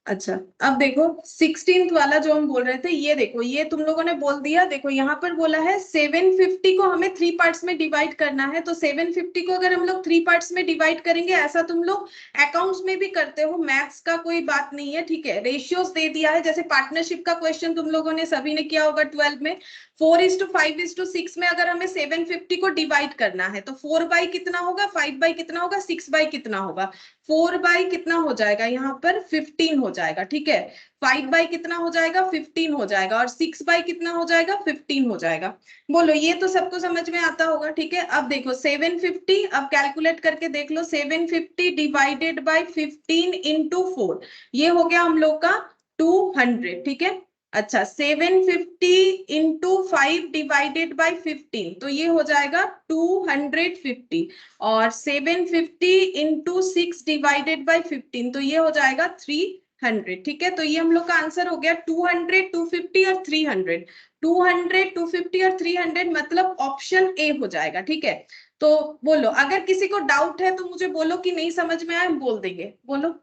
अच्छा, अब देखो 16th वाला जो हम बोल रहे थे, ये देखो ये तुम लोगों ने बोल दिया। देखो यहाँ पर बोला है 750 को हमें 3 पार्ट्स में डिवाइड करना है। तो 750 को अगर हम लोग 3 पार्ट्स में डिवाइड करेंगे, ऐसा तुम लोग अकाउंट्स में भी करते हो, मैथ्स का कोई बात नहीं है, ठीक है। रेशियोज दे दिया है, जैसे पार्टनरशिप का क्वेश्चन तुम लोगों ने सभी ने किया होगा 12 में। 4:5:6 में अगर हमें 750 को डिवाइड करना है तो 4 बाई कितना होगा, 5 बाई कितना होगा, 6 बाई कितना होगा, 4 बाई कितना हो जाएगा यहाँ पर 15 हो जाएगा, ठीक है। 5 बाई कितना हो जाएगा 15 हो जाएगा और 6 बाई कितना हो जाएगा 15 हो जाएगा। बोलो ये तो सबको समझ में आता होगा, ठीक है। अब देखो 750, अब कैलकुलेट करके देख लो, 750 डिवाइडेड बाई 15 इंटू 4, ये हो गया हम लोग का 200, ठीक है। अच्छा 750 इंटू 5 डिवाइडेड बाई 15, तो ये हो जाएगा 250 और 750 इंटू 6 डिवाइडेड बाई 15, तो ये हो जाएगा 300, ठीक है। तो ये हम लोग का आंसर हो गया 200, 250 और 300, 200, 250 और 300, मतलब ऑप्शन ए हो जाएगा, ठीक है। तो बोलो अगर किसी को डाउट है तो मुझे बोलो कि नहीं समझ में आया, हम बोल देंगे, बोलो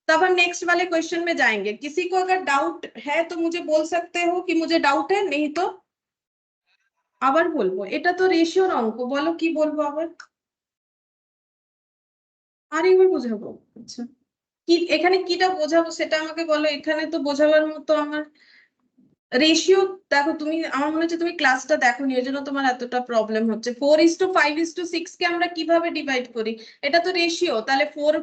तब हम नेक्स्ट वाले क्वेश्चन में जाएंगे। किसी को अगर डाउट है तो मुझे बोल सकते हो कि मुझे डाउट है, नहीं तो আবার বলবো, এটা তো রেশিওর অঙ্ক, বলো কি বলবো আবার, আরেকবার বোঝাবো। আচ্ছা কি এখানে কিটা বোঝাবো সেটা আমাকে বলো, এখানে তো বোঝাবার মতো আমার রেশিও দেখো, তুমি আমার মনে হচ্ছে তুমি ক্লাসটা দেখোনি, এর জন্য তোমার এতটা প্রবলেম হচ্ছে। 4:5:6 কে আমরা কিভাবে ডিভাইড করি, এটা তো রেশিও, তাহলে 4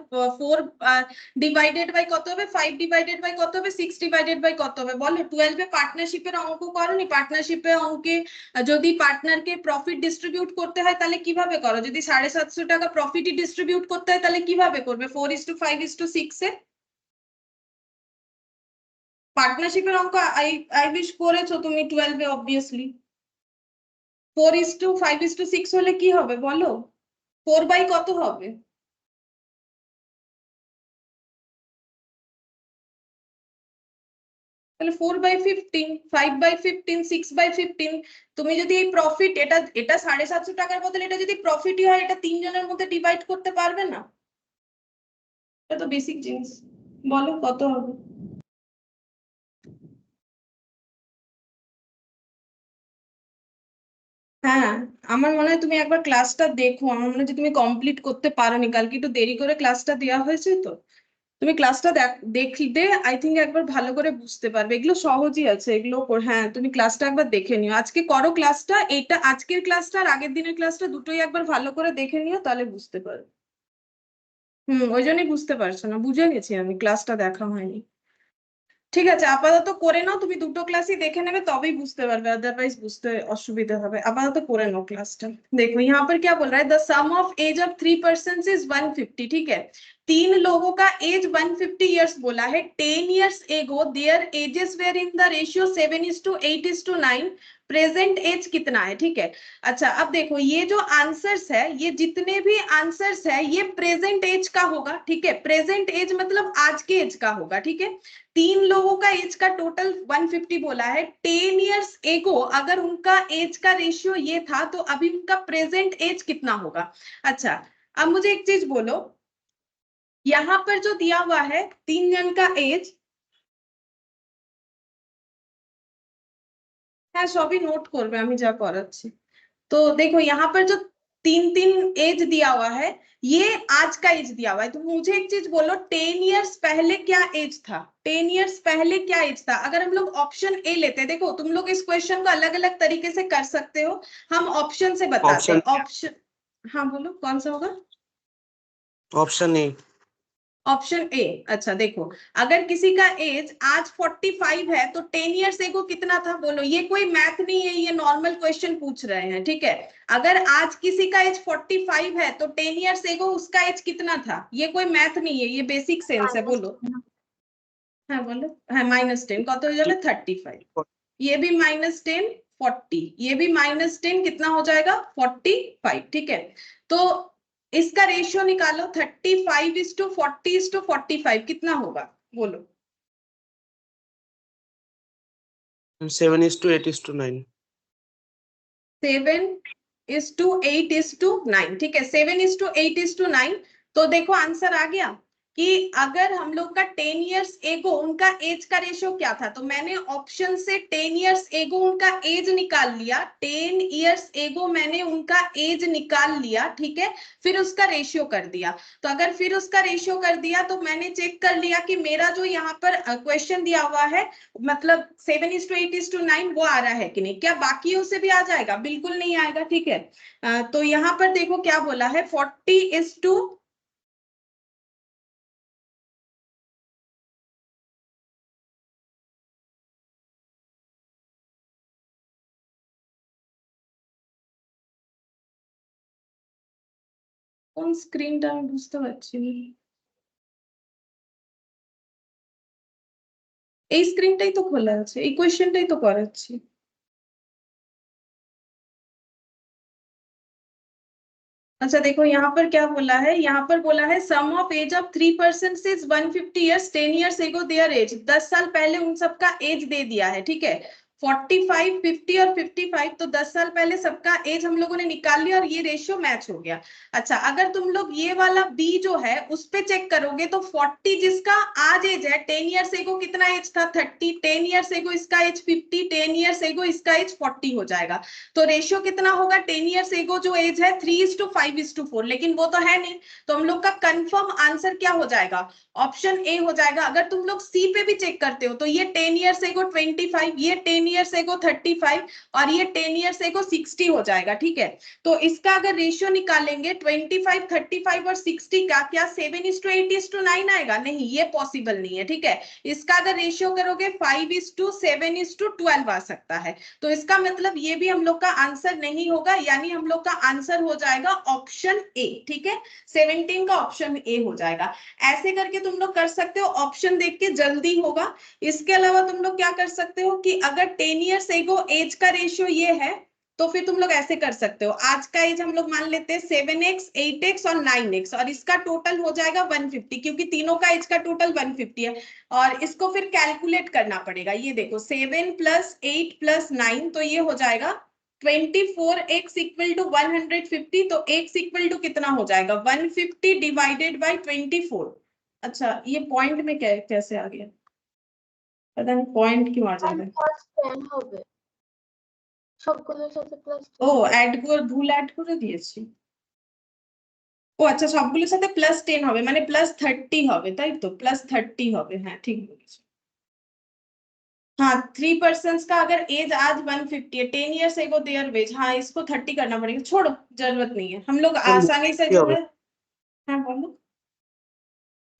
ডিভাইডেড বাই কত হবে, 5 ডিভাইডেড বাই কত হবে, 6 ডিভাইডেড বাই কত হবে, বলো। 12 এ পার্টনারশিপের অঙ্ক করোনি, পার্টনারশিপের অঙ্কে যদি পার্টনারকে প্রফিট ডিস্ট্রিবিউট করতে হয় তাহলে কিভাবে করো, যদি 750 টাকা প্রফিটই ডিস্ট্রিবিউট করতে হয় তাহলে কিভাবে করবে 4:5:6 এ। পার্টনারশিপের অঙ্ক আই উইশ করেছো তুমি 12 এ অবভিয়াসলি। 4:5:6 হলে কি হবে বলো, 4 বাই কত হবে, তাহলে 4/15, 5/15, 6/15। তুমি যদি এই প্রফিট এটা 750 টাকার বদলে এটা যদি প্রফিটই হয়, এটা তিনজনের মধ্যে ডিভাইড করতে পারবে না, এটা তো বেসিক জিনিস, বলো কত হবে। হ্যাঁ আমার মনে হয় তুমি একবার ক্লাসটা দেখো, আমার মনে হয় তুমি কমপ্লিট করতে পারোনি, কালকে একটু দেরি করে ক্লাসটা দেওয়া হয়েছে তো। তুমি ক্লাসটা দেখলে আই থিঙ্ক একবার ভালো করে বুঝতে পারবে, এগুলো সহজই আছে এগুলো। হ্যাঁ তুমি ক্লাসটা একবার দেখে নিও, আজকে করো ক্লাসটা, এটা আজকের ক্লাসটা আর আগের দিনের ক্লাসটা দুটোই একবার ভালো করে দেখে নিও, তাহলে বুঝতে পারবে। ওই জন্যই বুঝতে পারছো না, বুঝে গেছি আমি, ক্লাসটা দেখা হয়নি। ঠিক আছে আপাতত করে নাও, তুমি দুটো ক্লাসই দেখে নেবে তবেই বুঝতে পারবে, अदरवाइज বুঝতে অসুবিধা হবে। আপাতত করে নাও ক্লাসটা। देखो यहाँ पर क्या बोल रहा है, the sum of age of 3 persons is 150, ठीक है। 3 लोगों का एज 150 इयर्स बोला है। 10 years ago their ages were in the ratio 7:8:9, present age कितना है, ठीक है। अच्छा अब देखो ये जो आंसर्स है, ये जितने भी आंसर्स है ये प्रेजेंट एज का होगा, ठीक है। प्रेजेंट एज मतलब आज के एज का होगा, ठीक है। 3 लोगों का एज का टोटल 150 बोला है। 10 इयर्स एगो अगर उनका एज का रेशियो ये था तो अभी उनका प्रेजेंट एज कितना होगा। अच्छा अब मुझे एक चीज बोलो, यहाँ पर जो दिया हुआ है 3 जन का एज, হ্যাঁ সবই নোট করবে আমি যা করাচ্ছি। तो देखो यहाँ पर जो 3 एज दिया हुआ है, ये आज का एज दिया हुआ है। तो मुझे एक चीज बोलो, 10 इयर्स पहले क्या एज था, 10 इयर्स पहले क्या एज था। अगर हम लोग ऑप्शन ए लेते हैं, देखो तुम लोग इस क्वेश्चन को अलग अलग तरीके से कर सकते हो, हम ऑप्शन से बताते हैं। ऑप्शन हाँ बोलो कौन सा होगा, ऑप्शन ए। Option A. अच्छा देखो अगर किसी का एज आज 45 है तो 10 इयर्स एगो कितना था, बोलो। ये कोई मैथ नहीं है, ये नॉर्मल क्वेश्चन पूछ रहे हैं, ठीक है। अगर आज किसी का एज 45 है तो 10 इयर्स एगो उसका एज कितना था, ये कोई मैथ नहीं है, ये बेसिक सेंस है, बोलो। हाँ बोलो, हाँ -10 कत हो जाए 35, ये भी -10 40, ये भी -10 कितना हो जाएगा 45, ठीक है। तो इसका रेशियो निकालो, 35:40:45 कितना होगा बोलो। 7:8:9। 7:8:9, ठीक है। 7:8:9, तो देखो आंसर आ गया कि अगर हम लोग का 10 इयर्स एगो उनका एज का रेशियो क्या था, तो मैंने ऑप्शन से 10 इयर्स एगो उनका एज निकाल लिया, 10 इयर्स एगो मैंने उनका एज निकाल लिया, ठीक है, फिर उसका रेशियो कर दिया। तो अगर फिर उसका रेशियो कर दिया तो मैंने चेक कर लिया कि मेरा जो यहाँ पर क्वेश्चन दिया हुआ है, मतलब 7:8:9 वो आ रहा है कि नहीं, क्या बाकियों से भी आ जाएगा? बिल्कुल नहीं आएगा, ठीक है। तो यहाँ पर देखो क्या बोला है, 40:, কোন স্ক্রিনটা আমি বুঝতে পারছি না, এই স্ক্রিনটাই তো খোলা আছে, এই কোশ্চেনটাই তো করাচ্ছি। अच्छा देखो यहाँ पर क्या बोला है, यहाँ पर बोला है sum of age of 3 person is 150 years, 10 years ago their age, 10 साल पहले उन सबका एज दे दिया है, ठीक है, 45, 50 और 55, तो 10 साल पहले सबका एज हम लोगों ने निकाल लिया और ये रेशियो मैच हो गया। अच्छा अगर तुम लोग ये वाला बी जो है उस पे चेक करोगे तो 40 जिसका आज एज है, 10 ईयर्स एगो कितना एज था 30, 10 ईयर्स एगो इसका एज 50, 10 ईयर्स एगो इसका एज 40 हो जाएगा। तो रेशियो कितना होगा, 10 ईयर्स एगो जो एज है 3:5:4, लेकिन वो तो है नहीं, तो हम लोग का कंफर्म आंसर क्या हो जाएगा, ऑप्शन ए हो जाएगा। अगर तुम लोग सी पे भी चेक करते हो तो ये 10 ईयर्स एगो 25, ये 10 ईयर्स एगो 35 और ये 10 ईयर्स एगो 60 हो जाएगा, ठीक है। तो इसका अगर रेशियो निकालेंगे 25, 35 और 60 का, क्या 7:8:9 आएगा? नहीं, ये पॉसिबल नहीं है, ठीक है। इसका अगर रेशियो करोगे 5:7:12 आ सकता है। तो इसका मतलब ये भी हम लोग का आंसर नहीं होगा, यानी हम लोग का आंसर हो जाएगा ऑप्शन ए, ठीक है, 17 का ऑप्शन ए हो जाएगा। ऐसे करके तुम लोग कर सकते हो, ऑप्शन देख के जल्दी होगा। इसके अलावा तुम लोग क्या कर सकते हो कि अगर 10 इयर्स एगो एज का रेशियो ये है तो फिर तुम लोग ऐसे कर सकते हो, आज का एज हम लोग मान लेते हैं 7x, 8x और 9x, और इसका टोटल हो जाएगा 150, क्योंकि तीनों का एज का टोटल 150 है, और इसको फिर कैलकुलेट करना पड़ेगा। ये देखो 7 + 8 + 9, तो ये हो जाएगा 24x इक्वल टू 150, तो x इक्वल टू कितना हो जाएगा 150 डिवाइडेड बाय 24। अच्छा ये पॉइंट में कैसे आ गया, पता नहीं पॉइंट क्यों आ जा रहा है। সবগুলোর সাথে প্লাস ও অ্যাড করে ভুল অ্যাড করে দিয়েছি। ও আচ্ছা সবগুলোর সাথে +10 হবে, মানে +30 হবে, তাই তো +30 হবে, হ্যাঁ ঠিক বলেছো। हाँ 3 पर्सन्स का अगर एज आज 150 है, 10 इयर्स एगो देयर एज, हाँ इसको 30 करना पड़ेगा, छोड़ो जरूरत नहीं है, हम लोग आसानी से जो है। हाँ बोलो।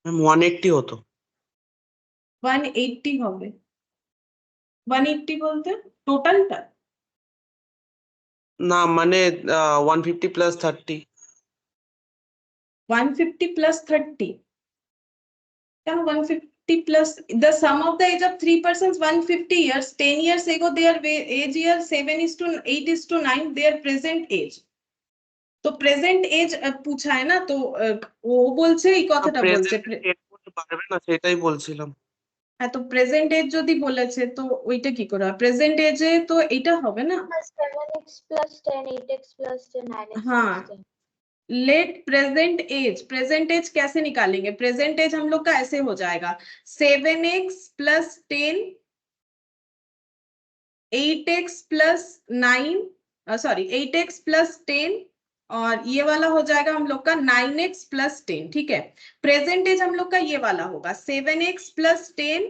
180 হতো। 180 হবে, 180 বলতে টোটালটা? না মানে 150 + 30। 150 + 30, কেন 150 plus the sum of the age of 3 persons 150 years, 10 years ago their age year 7:8:9 their present age, तो प्रेजेंट एज पूछा है ना, तो वो বলছে এই কথাটা বলছে। প্রেজেন্ট এড করতে পারবে না, সেটাই বলছিলাম। হ্যাঁ তো প্রেজেন্ট এজ যদি বলেছে তো ওইটা কি করে, প্রেজেন্ট এজে তো এটা হবে না। 7x + 10, 8x + 10, 9x हाँ + 10। लेट प्रेजेंट एज कैसे निकालेंगे, प्रेजेंट एज हम लोग का ऐसे हो जाएगा 7x + 10, 8x + 9, सॉरी 8x + 10, और ये वाला हो जाएगा हम लोग का 9x + 10, ठीक है। प्रेजेंट एज हम लोग का ये वाला होगा 7x + 10,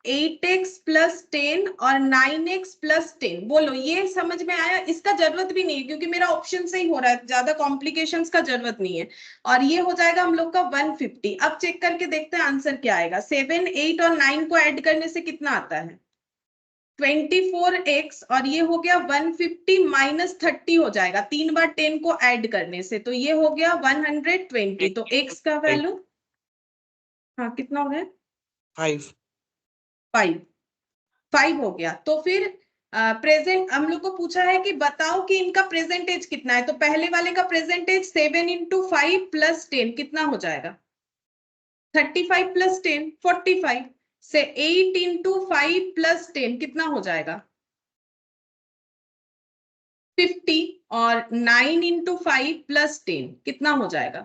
8x + 10 और 9x + 10। बोलो ये समझ में आया? इसका जरूरत भी नहीं है क्योंकि मेरा ऑप्शन से ही हो रहा है, ज्यादा कॉम्प्लिकेशंस का जरूरत नहीं है। और ये हो जाएगा हम लोग का 150। अब चेक करके देखते हैं आंसर क्या आएगा। 7, 8 और 9 को ऐड करने से कितना आता है 24x, और ये हो गया 150 - 30 हो जाएगा 3 बार 10 को ऐड करने से, तो ये हो गया 120। तो x का वैल्यू हाँ कितना हो गया 5 5 हो गया। तो फिर प्रेजेंट हम लोग को पूछा है कि बताओ कि इनका प्रेजेंट एज कितना है, तो पहले वाले का प्रेजेंट एज 7 × 5 + 10 कितना हो जाएगा 35 + 10 45 से 8 × 5 + 10 कितना हो जाएगा 50, और 9 × 5 + 10 कितना हो जाएगा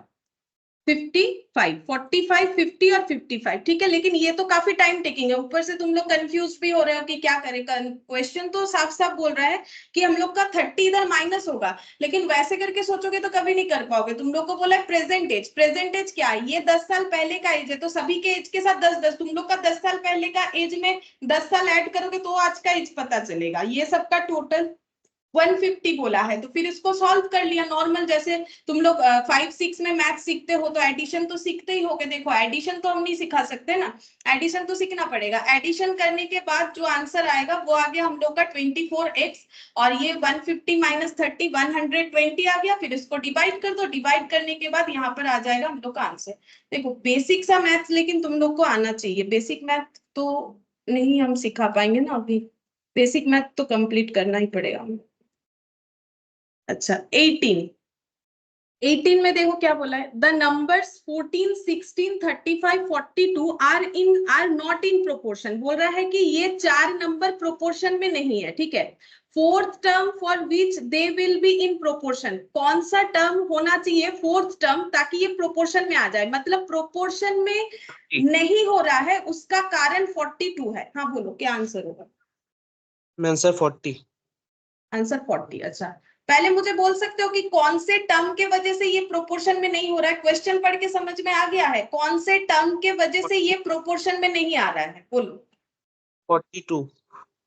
55, 45, 50 और 55, ठीक है। लेकिन ये तो काफी टाइम टेकिंग है, ऊपर से तुम लोग कंफ्यूज भी हो रहे हो कि क्या करें। क्वेश्चन तो साफ साफ बोल रहा है कि हम लोग का 30 इधर माइनस होगा, लेकिन वैसे करके सोचोगे तो कभी नहीं कर पाओगे। तुम लोग को बोला प्रेजेंट एज, प्रेजेंट एज क्या है, ये 10 साल पहले का एज है, तो सभी के एज के साथ 10-10, तुम लोग का 10 साल पहले का एज में 10 साल ऐड करोगे तो आज का एज पता चलेगा। ये सबका टोटल 150 बोला है, तो फिर इसको सॉल्व कर लिया नॉर्मल। जैसे तुम लोग 5-6 में मैथ सीखते हो तो एडिशन तो सीखते ही होगे। देखो एडिशन तो हम नहीं सिखा सकते ना, एडिशन तो सीखना पड़ेगा। एडिशन करने के बाद जो आंसर आएगा वो आ गया हम लोग का 24x, और ये 150 माइनस 30 120 आ गया। फिर इसको डिवाइड कर दो, डिवाइड करने के बाद यहाँ पर आ जाएगा हम लोग का आंसर। देखो बेसिक सा मैथ लेकिन तुम लोग को आना चाहिए। बेसिक मैथ तो नहीं हम सिखा पाएंगे ना अभी, बेसिक मैथ तो कंप्लीट करना ही पड़ेगा हमें। अच्छा 18 में देखो क्या बोला है, the numbers 14, 16, 35, 42 are not in proportion. बोल रहा है कि ये चार नंबर प्रोपोर्शन में नहीं है, ठीक है। Fourth term for which they will be in proportion, कौन सा टर्म होना चाहिए फोर्थ टर्म ताकि ये प्रोपोर्शन में आ जाए, मतलब प्रोपोर्शन में नहीं हो रहा है, उसका कारण 42 है। हाँ बोलो क्या आंसर होगा। आंसर 40। आंसर 40। अच्छा पहले मुझे बोल सकते हो कि कौन से टर्म के वजह से ये प्रोपोर्शन में नहीं हो रहा है। क्वेश्चन पढ़ के समझ में आ गया है, कौन से टर्म के वजह से ये प्रोपोर्शन में नहीं आ रहा है, बोलो। 42।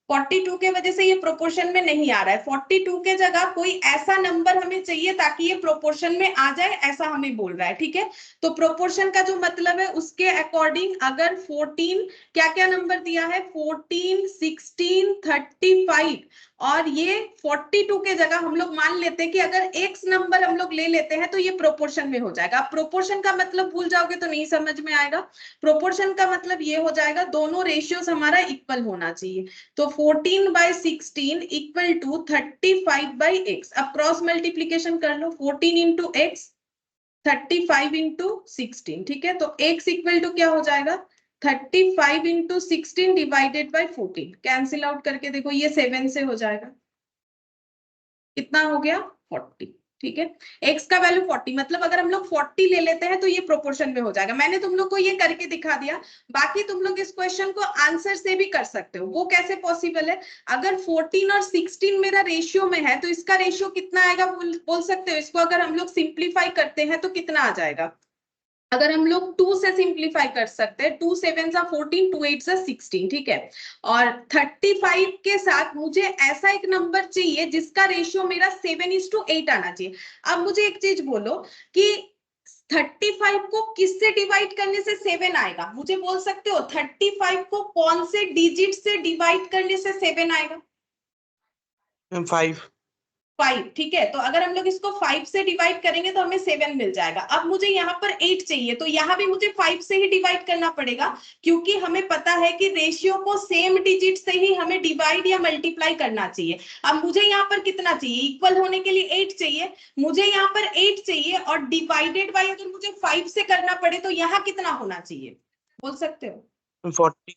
42 के वजह से ये प्रोपोर्शन में नहीं आ रहा है। 42 के जगह कोई ऐसा नंबर हमें चाहिए ताकि ये प्रोपोर्शन में आ जाए, ऐसा हमें बोल रहा है, ठीक है। तो प्रोपोर्शन का जो मतलब है उसके अकॉर्डिंग अगर 14, क्या क्या नंबर दिया है, 14, 16, 35 और ये 42 के जगह हम लोग मान लेते हैं कि अगर x नंबर हम लोग ले लेते हैं तो ये प्रोपोर्शन में हो जाएगा। प्रोपोर्शन का मतलब भूल जाओगे तो नहीं समझ में आएगा। प्रोपोर्शन का मतलब ये हो जाएगा दोनों रेशियोज हमारा इक्वल होना चाहिए। तो 14/16 इक्वल टू 35/x। अब क्रॉस मल्टीप्लीकेशन कर लो, 14 इंटू एक्स 35 इंटू 16, ठीक है। तो x इक्वल टू क्या हो जाएगा, 35 into 16 divided by 14। Cancel out करके देखो ये 7 से हो जाएगा, कितना हो गया 40, ठीक है। x का वैल्यू 40, मतलब अगर हम लोग 40 ले लेते हैं तो ये प्रोपोर्शन में हो जाएगा। मैंने तुम लोग को ये करके दिखा दिया, बाकी तुम लोग इस क्वेश्चन को आंसर से भी कर सकते हो। वो कैसे पॉसिबल है, अगर 14 और 16 मेरा रेशियो में है तो इसका रेशियो कितना आएगा बोल सकते हो। इसको अगर हम लोग सिंप्लीफाई करते हैं तो कितना आ जाएगा, अगर हम लोग 2 से सिंप्लीफाई कर सकते हैं, 2 7 जा 14, 2 8 जा 16, ठीक है। और 35 के साथ मुझे ऐसा एक नंबर चाहिए जिसका रेशियो मेरा 7:8 आना चाहिए। अब मुझे एक चीज बोलो कि 35 को किससे डिवाइड करने से 7 आएगा, मुझे बोल सकते हो 35 को कौन से डिजिट से डिवाइड करने से 7 आएगा। 5। 5, ठीक है। तो अगर हम लोग इसको 5 से डिवाइड करेंगे तो हमें 7 मिल जाएगा। अब मुझे यहाँ पर 8 चाहिए, तो यहाँ भी मुझे 5 से ही डिवाइड करना पड़ेगा, क्योंकि हमें पता है कि रेशियो को सेम डिजिट से ही हमें डिवाइड या मल्टीप्लाई करना चाहिए। अब मुझे यहाँ पर कितना चाहिए, इक्वल होने के लिए 8 चाहिए, मुझे यहाँ पर 8 चाहिए, और डिवाइडेड बाई अगर मुझे 5 से करना पड़े तो यहाँ कितना होना चाहिए, बोल सकते हो। 40।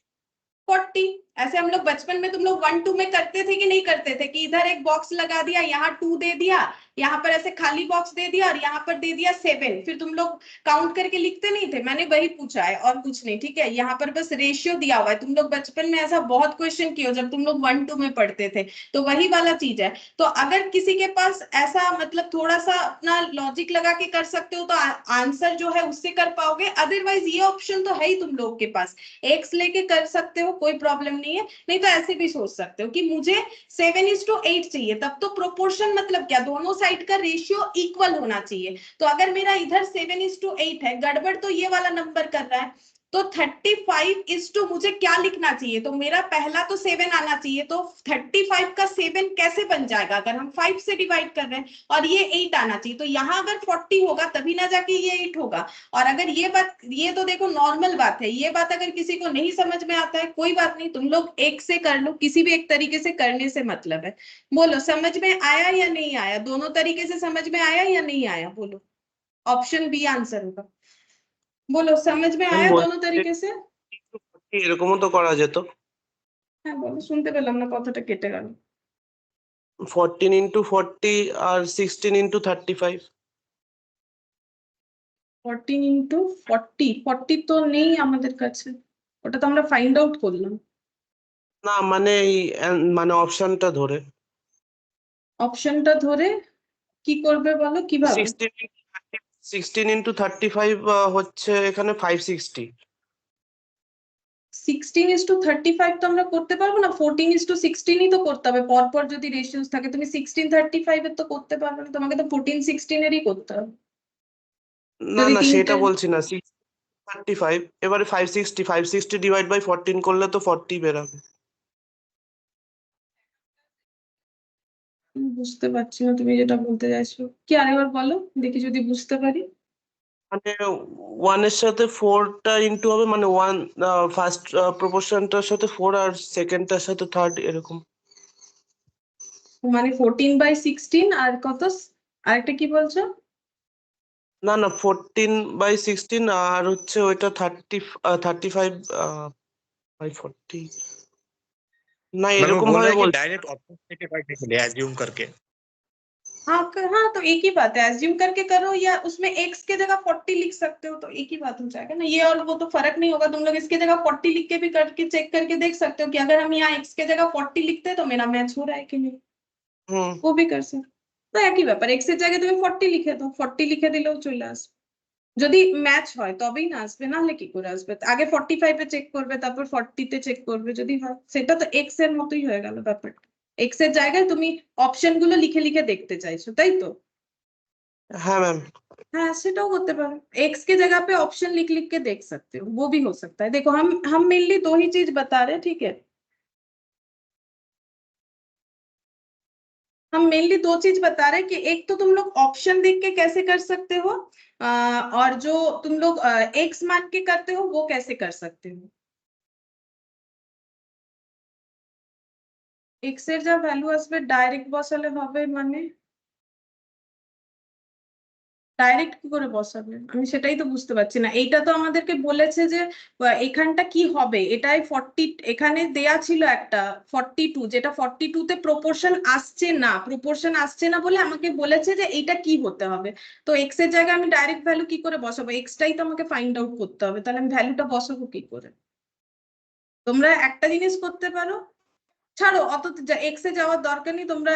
40। ऐसे हम लोग बचपन में तुम लोग 1 2 में करते थे कि नहीं करते थे, कि इधर एक बॉक्स लगा दिया, यहाँ 2 दे दिया, यहाँ पर ऐसे खाली बॉक्स दे दिया, और यहाँ पर दे दिया 7, फिर तुम लोग काउंट करके लिखते नहीं थे। मैंने वही पूछा है और कुछ नहीं, ठीक है। यहाँ पर बस रेशियो दिया हुआ है। तुम लोग बचपन में ऐसा बहुत क्वेश्चन किए जब तुम लोग 1 2 में पढ़ते थे, तो वही वाला चीज है। तो अगर किसी के पास ऐसा मतलब थोड़ा सा अपना लॉजिक लगा के कर सकते हो तो आंसर जो है उससे कर पाओगे, अदरवाइज ये ऑप्शन तो है ही तुम लोग के पास, एक्स लेके कर सकते हो, कोई प्रॉब्लम नहीं है। नहीं तो ऐसे भी सोच सकते हो कि मुझे 7:8 चाहिए, तब तो प्रोपोर्शन मतलब क्या, दोनों साइड का रेशियो इक्वल होना चाहिए। तो अगर मेरा इधर 7:8 है, गड़बड़ तो ये वाला नंबर कर रहा है, तो 35 मुझे क्या लिखना चाहिए, तो मेरा पहला तो 7 आना चाहिए। तो 35 का 7 कैसे बन जाएगा, अगर हम 5 से डिवाइड कर रहे हैं, और ये 8 आना चाहिए, तो यहाँ अगर 40 होगा तभी ना जाके ये 8 होगा। और अगर ये बात, ये तो देखो नॉर्मल बात है, ये बात अगर किसी को नहीं समझ में आता है कोई बात नहीं, तुम लोग एक से कर लो, किसी भी एक तरीके से करने से मतलब है। बोलो समझ में आया या नहीं आया, दोनों तरीके से समझ में आया या नहीं आया, बोलो। ऑप्शन बी आंसर होगा। बोलो समझ में आया दोनों तरीके से। এরকমও তো করা যেত। হ্যাঁ বলো, শুনতে পেলাম না, কথাটা কেটে গেল। 14 into 40 আর 16 into 35। 14 ইন্টু 40 তো নেই আমাদের কাছে, ওটা তো আমরা ফাইন্ড আউট করলাম। না মানে মানে অপশনটা ধরে অপশনটা ধরে কি করবে বলো, কিভাবে? 16 ইন্টু 35 হচ্ছে এখানে 560। 16:35 তো আমরা করতে পারবো না, 14:16ই তো করতে হবে, পরপর যদি রেশিওস থাকে। তুমি 16:35 এর তো করতে পারবে না, তোমাকে তো 14:16 এরই করতে হবে। না যদি না তিনটে, সেটা বলছি না, 635 এবারে 560 ডিভাইড বাই 14 করলে তো 40 বেরাবে। বুঝতে পারছি না তুমি যেটা বলতে চাইছো, কি আরেকবার বলো দেখি যদি বুঝতে পারি। মানে 1 এর সাথে 4টা ইন্টু হবে, মানে 1 ফার্স্ট প্রপোর্শনটার সাথে 4 আর সেকেন্ডটার সাথে 3 এরকম। মানে 14/16 আর কত, আরেকটা কি বলছো? না না 14/16 আর হচ্ছে ওইটা 35 বাই 40, না मैम वो এরকম बोल ভাবে रहा है कि বলছি। डायरेक्ट ऑप्शन से डिवाइड नहीं चले एज्यूम करके। हाँ हाँ, तो एक ही बात है, एज्यूम करके करो या उसमें एक्स के जगह 40 लिख सकते हो, तो एक ही बात हो जाएगा ना, ये और वो तो फर्क नहीं होगा। तुम लोग इसके जगह 40 लिख के भी करके चेक करके देख सकते हो कि अगर हम यहाँ एक्स के जगह 40 लिखते हैं तो मेरा मैच हो रहा है कि नहीं, হুম वो भी कर सकते। তো একই ব্যাপার, এক্স এর জায়গায় তুমি 40 লিখে দাও, 40 লিখে দিলেও চলে আসবে। যদি ম্যাচ হয় তবেই না আসবে, না হলে কি করে আসবে? আগে 45 এ চেক করবে, তারপর 40 তে চেক করবে, যদি হয় সেটা তো এক্স এর মতোই হয়ে গেল ব্যাপারটা। এক্স এর জায়গায় তুমি অপশন গুলো লিখে লিখে দেখতে চাইছো, তাই তো? হ্যাঁ ম্যাম। हाँ सेटाও করতে পারো, एक्स के जगह पे ऑप्शन लिख लिख के देख सकते हो, वो भी हो सकता है। देखो हम मेनली दो ही चीज बता रहे हैं, ठीक है? हम मेनली दो चीज बता रहे हैं कि एक तो तुम लोग ऑप्शन देख के कैसे कर सकते हो, और जो तुम लोग एक्स मान के करते हो वो कैसे कर सकते हो। एक्स এর যা ভ্যালু আসবে ডাইরেক্ট বসালে হবে, মানে ডাইরেক্ট কি করে বসাবে আমি সেটাই তো বুঝতে পারছি না। এইটা তো আমাদেরকে বলেছে যে এখানটা কি হবে, এটাই 40, এখানে দেয়া ছিল একটা 42, যেটা 42 তে প্রপোর্শন আসছে না বলে আমাকে বলেছে যে এইটা কি হতে হবে। তো এক্স এর জায়গায় আমি ডাইরেক্ট ভ্যালু কি করে বসাবো, এক্সটাই তো আমাকে ফাইন্ড আউট করতে হবে, তাহলে আমি ভ্যালুটা বসাবো কি করে? তোমরা একটা জিনিস করতে পারো, ছাড়ো অত এক্স এ যাওয়ার দরকার নেই, তোমরা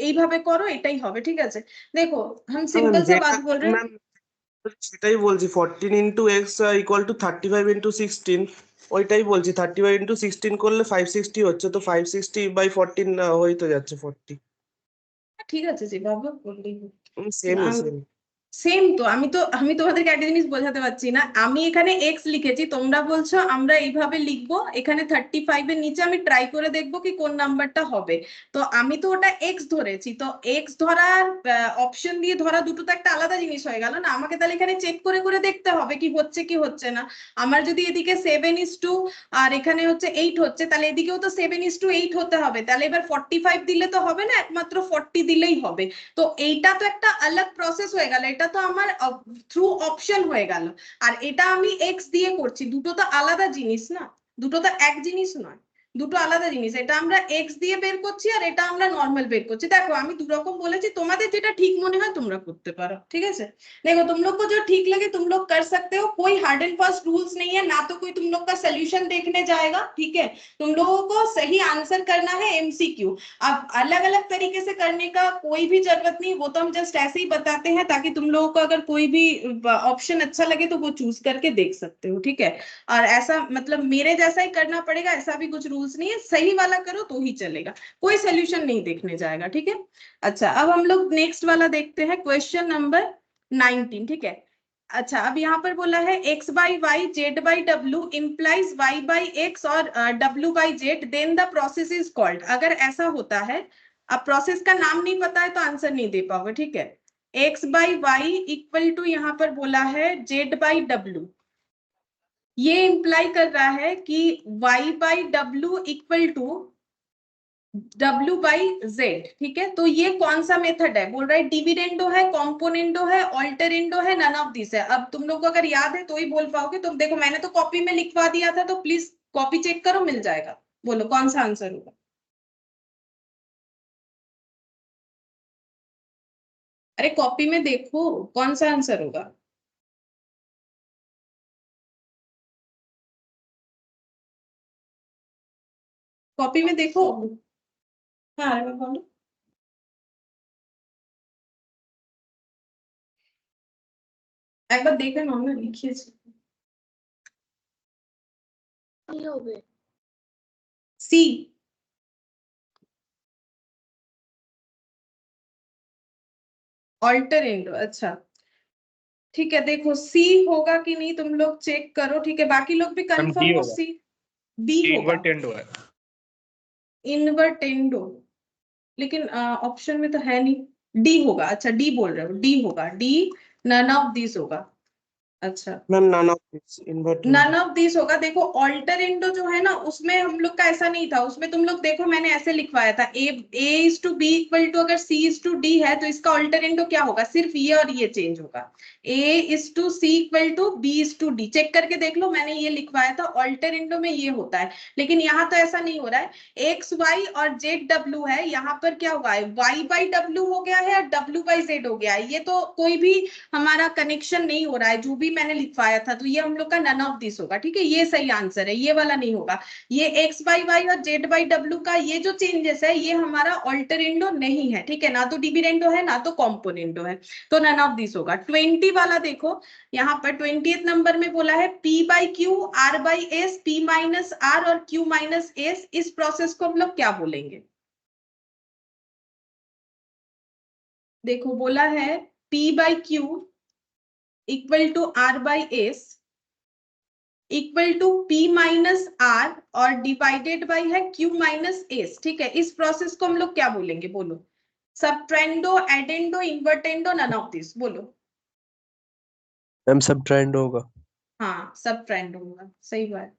এইভাবে করো, এটাই হবে, ঠিক আছে? দেখো हम ম্যাম सिंपल सा যেটা बात बोल रहे हैं। ম্যাম সেটাই বলছি, 14 into x equal to 35 into 16, ওইটাই বলছি। 35 ইন্টু 16 করলে 560 হচ্ছে, তো 560/14 হয়ে তো যাচ্ছে 40। ঠিক আছে যেভাবে বললেই হবে। সেমই সেম। সেম তো আমি তোমাদেরকে একটা জিনিস বোঝাতে পারছি না, আমি এখানে এক্স লিখেছি, তোমরা বলছো আমরা এইভাবে লিখবো, এখানে 35 এর নিচে আমি ট্রাই করে দেখবো কি কোন নাম্বারটা হবে। তো আমি তো ওটা এক্স ধরেছি, তো এক্স ধরার অপশন দিয়ে ধরা দুটো তো একটা আলাদা জিনিস হয়ে গেল না, আমাকে তাহলে এখানে চেক করে করে দেখতে হবে কি হচ্ছে কি হচ্ছে না। আমার যদি এদিকে 7:2 আর এখানে হচ্ছে 8 হচ্ছে, তাহলে এদিকেও তো 7:8 হতে হবে, তাহলে এবার 45 দিলে তো হবে না, একমাত্র 40 দিলেই হবে। তো এইটা তো একটা আলাদা প্রসেস হয়ে গেল, এটা তো আমার থ্রু অপশন হয়ে গেল, আর এটা আমি এক্স দিয়ে করছি, দুটো তো আলাদা জিনিস না, দুটো তো এক জিনিস নয়, দুটো আলাদা জিনিস। এটা আমরা এক্স দিয়ে বের করছি আর এটা আমরা নর্মাল বের করছি। দেখো আমি দু রকম বলেছি, তোমাদের যেটা ঠিক মনে হয় তোমরা করতে পারো, ঠিক আছে? देखो तुम लोग को जो ठीक लगे तुम लोग कर सकते हो, कोई हार्ड एंड फास्ट रूल्स नहीं है, ना तो कोई तुम लोग का सोल्यूशन देखने जाएगा, ठीक है? तुम लोगों को सही आंसर करना है एमसीक्यू। अब अलग अलग तरीके से करने का कोई भी जरूरत नहीं, वो तो हम जस्ट ऐसे ही बताते हैं ताकि तुम लोगों को अगर कोई भी ऑप्शन अच्छा लगे तो वो चूज करके देख सकते हो, ठीक है? और ऐसा मतलब मेरे जैसा ही करना पड़ेगा ऐसा भी कुछ रूल्स नहीं है, सही वाला करो तो ही चलेगा, कोई सोल्यूशन नहीं देखने जाएगा, ठीक है? अच्छा अब हम लोग नेक्स्ट वाला देखते हैं, क्वेश्चन नंबर 19, ठीक है? अच्छा अब यहाँ पर बोला है x by Y Z by W implies y by X और w by Z, then the process is called. अगर ऐसा होता है, अब प्रोसेस का नाम नहीं पता है तो आंसर नहीं दे पाओगे, ठीक है? x by Y equal to यहाँ पर बोला है z बाई w, ये इंप्लाई कर रहा है कि y by w equal to W by Z, ठीक है? तो ये कौन सा मेथड है, बोल रहा है डिविडेंडो है, कॉम्पोनेंडो है, ऑल्टरेंडो है, नन ऑफ दिस है। अब तुम लोग को अगर याद है तो ही बोल पाओगे, तो देखो मैंने तो कॉपी में लिखवा दिया था, तो प्लीज कॉपी चेक करो, मिल जाएगा। बोलो कौन सा आंसर होगा? अरे कॉपी में देखो कौन सा आंसर होगा। कॉपी में देखो। हाँ मैं बोलो। एक बार देखे ना लिखिए। सी ऑल्टर एंड, अच्छा ठीक है। देखो सी होगा कि नहीं तुम लोग चेक करो, ठीक है। बाकी लोग भी हम कंफर्म डी हो। होगा, सी बी होगा, इन्वर्टेंडो है। इन्वर्टेंडो, लेकिन ऑप्शन में तो है नहीं। डी होगा, अच्छा डी बोल रहे हो, डी होगा, डी नन ऑफ दिस होगा। अच्छा ma'am none of this inverted. None of this होगा। देखो ऑल्टर इंडो जो है ना उसमें हम लोग का ऐसा नहीं था, उसमें तुम लोग देखो मैंने ऐसे लिखवाया था A is to B equal to, अगर सी इज टू डी है तो इसका ऑल्टर इंडो क्या होगा, सिर्फ ये और ये चेंज होगा। A is to C equal to B is to D, check करके देख लो, मैंने ये लिखवाया था ऑल्टर इंडो में ये होता है। लेकिन यहाँ तो ऐसा नहीं हो रहा है, एक्स वाई और जेड डब्ल्यू है, यहाँ पर क्या हुआ है वाई बाई डब्ल्यू हो गया है और डब्ल्यू बाई जेड हो गया है। ये तो कोई भी हमारा कनेक्शन नहीं हो रहा है जो भी मैंने लिखवाया था, तो ये हम लोग का नन ऑफ दिस होगा, ठीक है। ये सही आंसर है, ये वाला नहीं होगा। ये एक्स बाई वाई और जेड बाई डब्ल्यू का ये जो चेंजेस है ये हमारा ऑल्टरेंडो नहीं है, ठीक है। ना तो डिविडेंडो है ना तो कॉम्पोनेंडो है, तो नन ऑफ दिस होगा। 20 वाला देखो, यहाँ पर 20th नंबर में बोला है P by Q R by S, P minus R और क्यू माइनस एस, इस प्रोसेस को हम लोग क्या बोलेंगे। देखो बोला है P by Q equal to R by S equal to P minus R और डिवाइडेड बाई है क्यू माइनस एस, ठीक है। इस प्रोसेस को हम लोग क्या बोलेंगे, बोलो। सबट्रेंडो, एडेंडो, इन्वर्टेंडो, नन ऑफ दिस, बोलो। मैम सबट्रेंड होगा। हाँ सबट्रेंडो होगा, सही बात,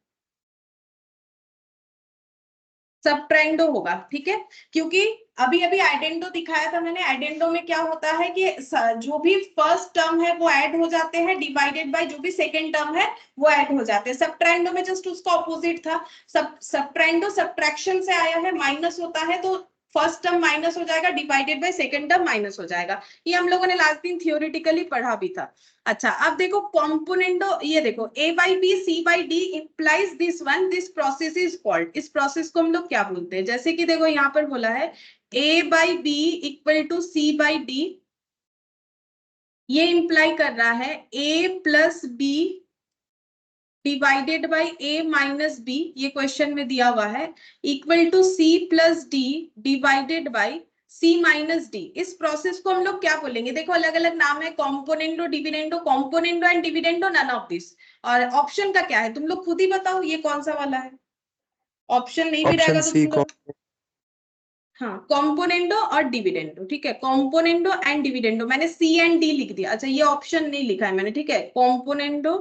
सबट्रेंडो होगा, ठीक है। क्योंकि अभी अभी आइडेंडो दिखाया था मैंने, आइडेंडो में क्या होता है कि जो भी फर्स्ट टर्म है वो ऐड हो जाते हैं, डिवाइडेड बाय जो भी सेकंड टर्म है वो ऐड हो जाते हैं। सबट्रेंडो में जस्ट उसका ऑपोजिट था। सबट्रेंडो सब्ट्रैक्शन से आया है, माइनस होता है तो फर्स्ट टर्म माइनस हो जाएगा, divided by second term minus हो जाएगा। ये हम लोगों ने लास्ट दिन थियोरेटिकली पढ़ा भी था। अच्छा अब देखो कॉम्पोनेंटो, ये देखो a by B C by D implies this one, this process is called, इस प्रोसेस को हम लोग क्या बोलते हैं। जैसे कि देखो यहाँ पर बोला है a by B equal to C by D, ये इंप्लाई कर रहा है a plus B divided by a minus B, ये क्वेश्चन में दिया हुआ है, equal to c plus D divided by c minus D. इस प्रोसेस को हम लोग क्या बोलेंगे, देखो अलग अलग नाम है, componendo, dividendo, componendo and dividendo, none of this. और ऑप्शन का क्या है तुम लोग खुद ही बताओ, ये कौन सा वाला है। ऑप्शन नहीं भी ऑप्शन रहेगा तो सी तुम लोग, हाँ कॉम्पोनेंडो और डिविडेंडो, ठीक है। कॉम्पोनेंडो एंड डिविडेंडो, मैंने सी एंड डी लिख दिया, अच्छा ये ऑप्शन नहीं लिखा है मैंने, ठीक है। कॉम्पोनेंडो,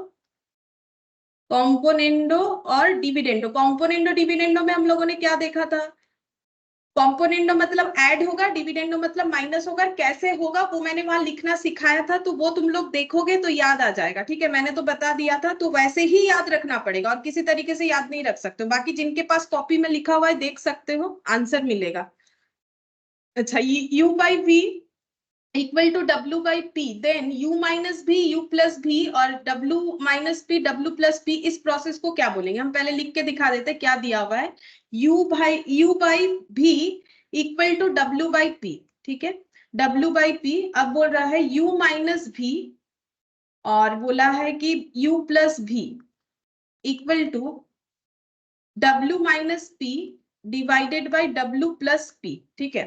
कॉम्पोनेंडो और डिविडेंडो। कॉम्पोनेंडो डिविडेंडो में हम लोगों ने क्या देखा था, कॉम्पोनेंडो मतलब ऐड होगा, डिविडेंडो मतलब माइनस होगा। कैसे होगा वो मैंने वहां लिखना सिखाया था, तो वो तुम लोग देखोगे तो याद आ जाएगा, ठीक है। मैंने तो बता दिया था, तो वैसे ही याद रखना पड़ेगा और किसी तरीके से याद नहीं रख सकते हो। बाकी जिनके पास कॉपी में लिखा हुआ है देख सकते हो, आंसर मिलेगा। अच्छा u by v equal to w by p, then u minus v, u plus v और w minus p, w plus p, इस प्रोसेस को क्या बोलेंगे। हम पहले लिख के दिखा देते क्या दिया हुआ है, u by v equal to w by p, ठीक है। w बाई p, अब बोल रहा है u माइनस v और बोला है कि u plus v equal to w minus p divided by w plus p, ठीक है।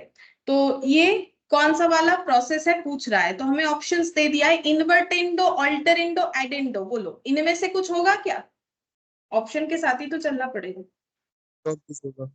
तो ये कौन सा वाला प्रोसेस है पूछ रहा है, तो हमें ऑप्शंस दे दिया है, इन्वर्टेंडो, ऑल्टरेंडो, एडेंडो, बोलो इनमें से कुछ होगा क्या। ऑप्शन के साथ ही तो चलना पड़ेगा। होगा।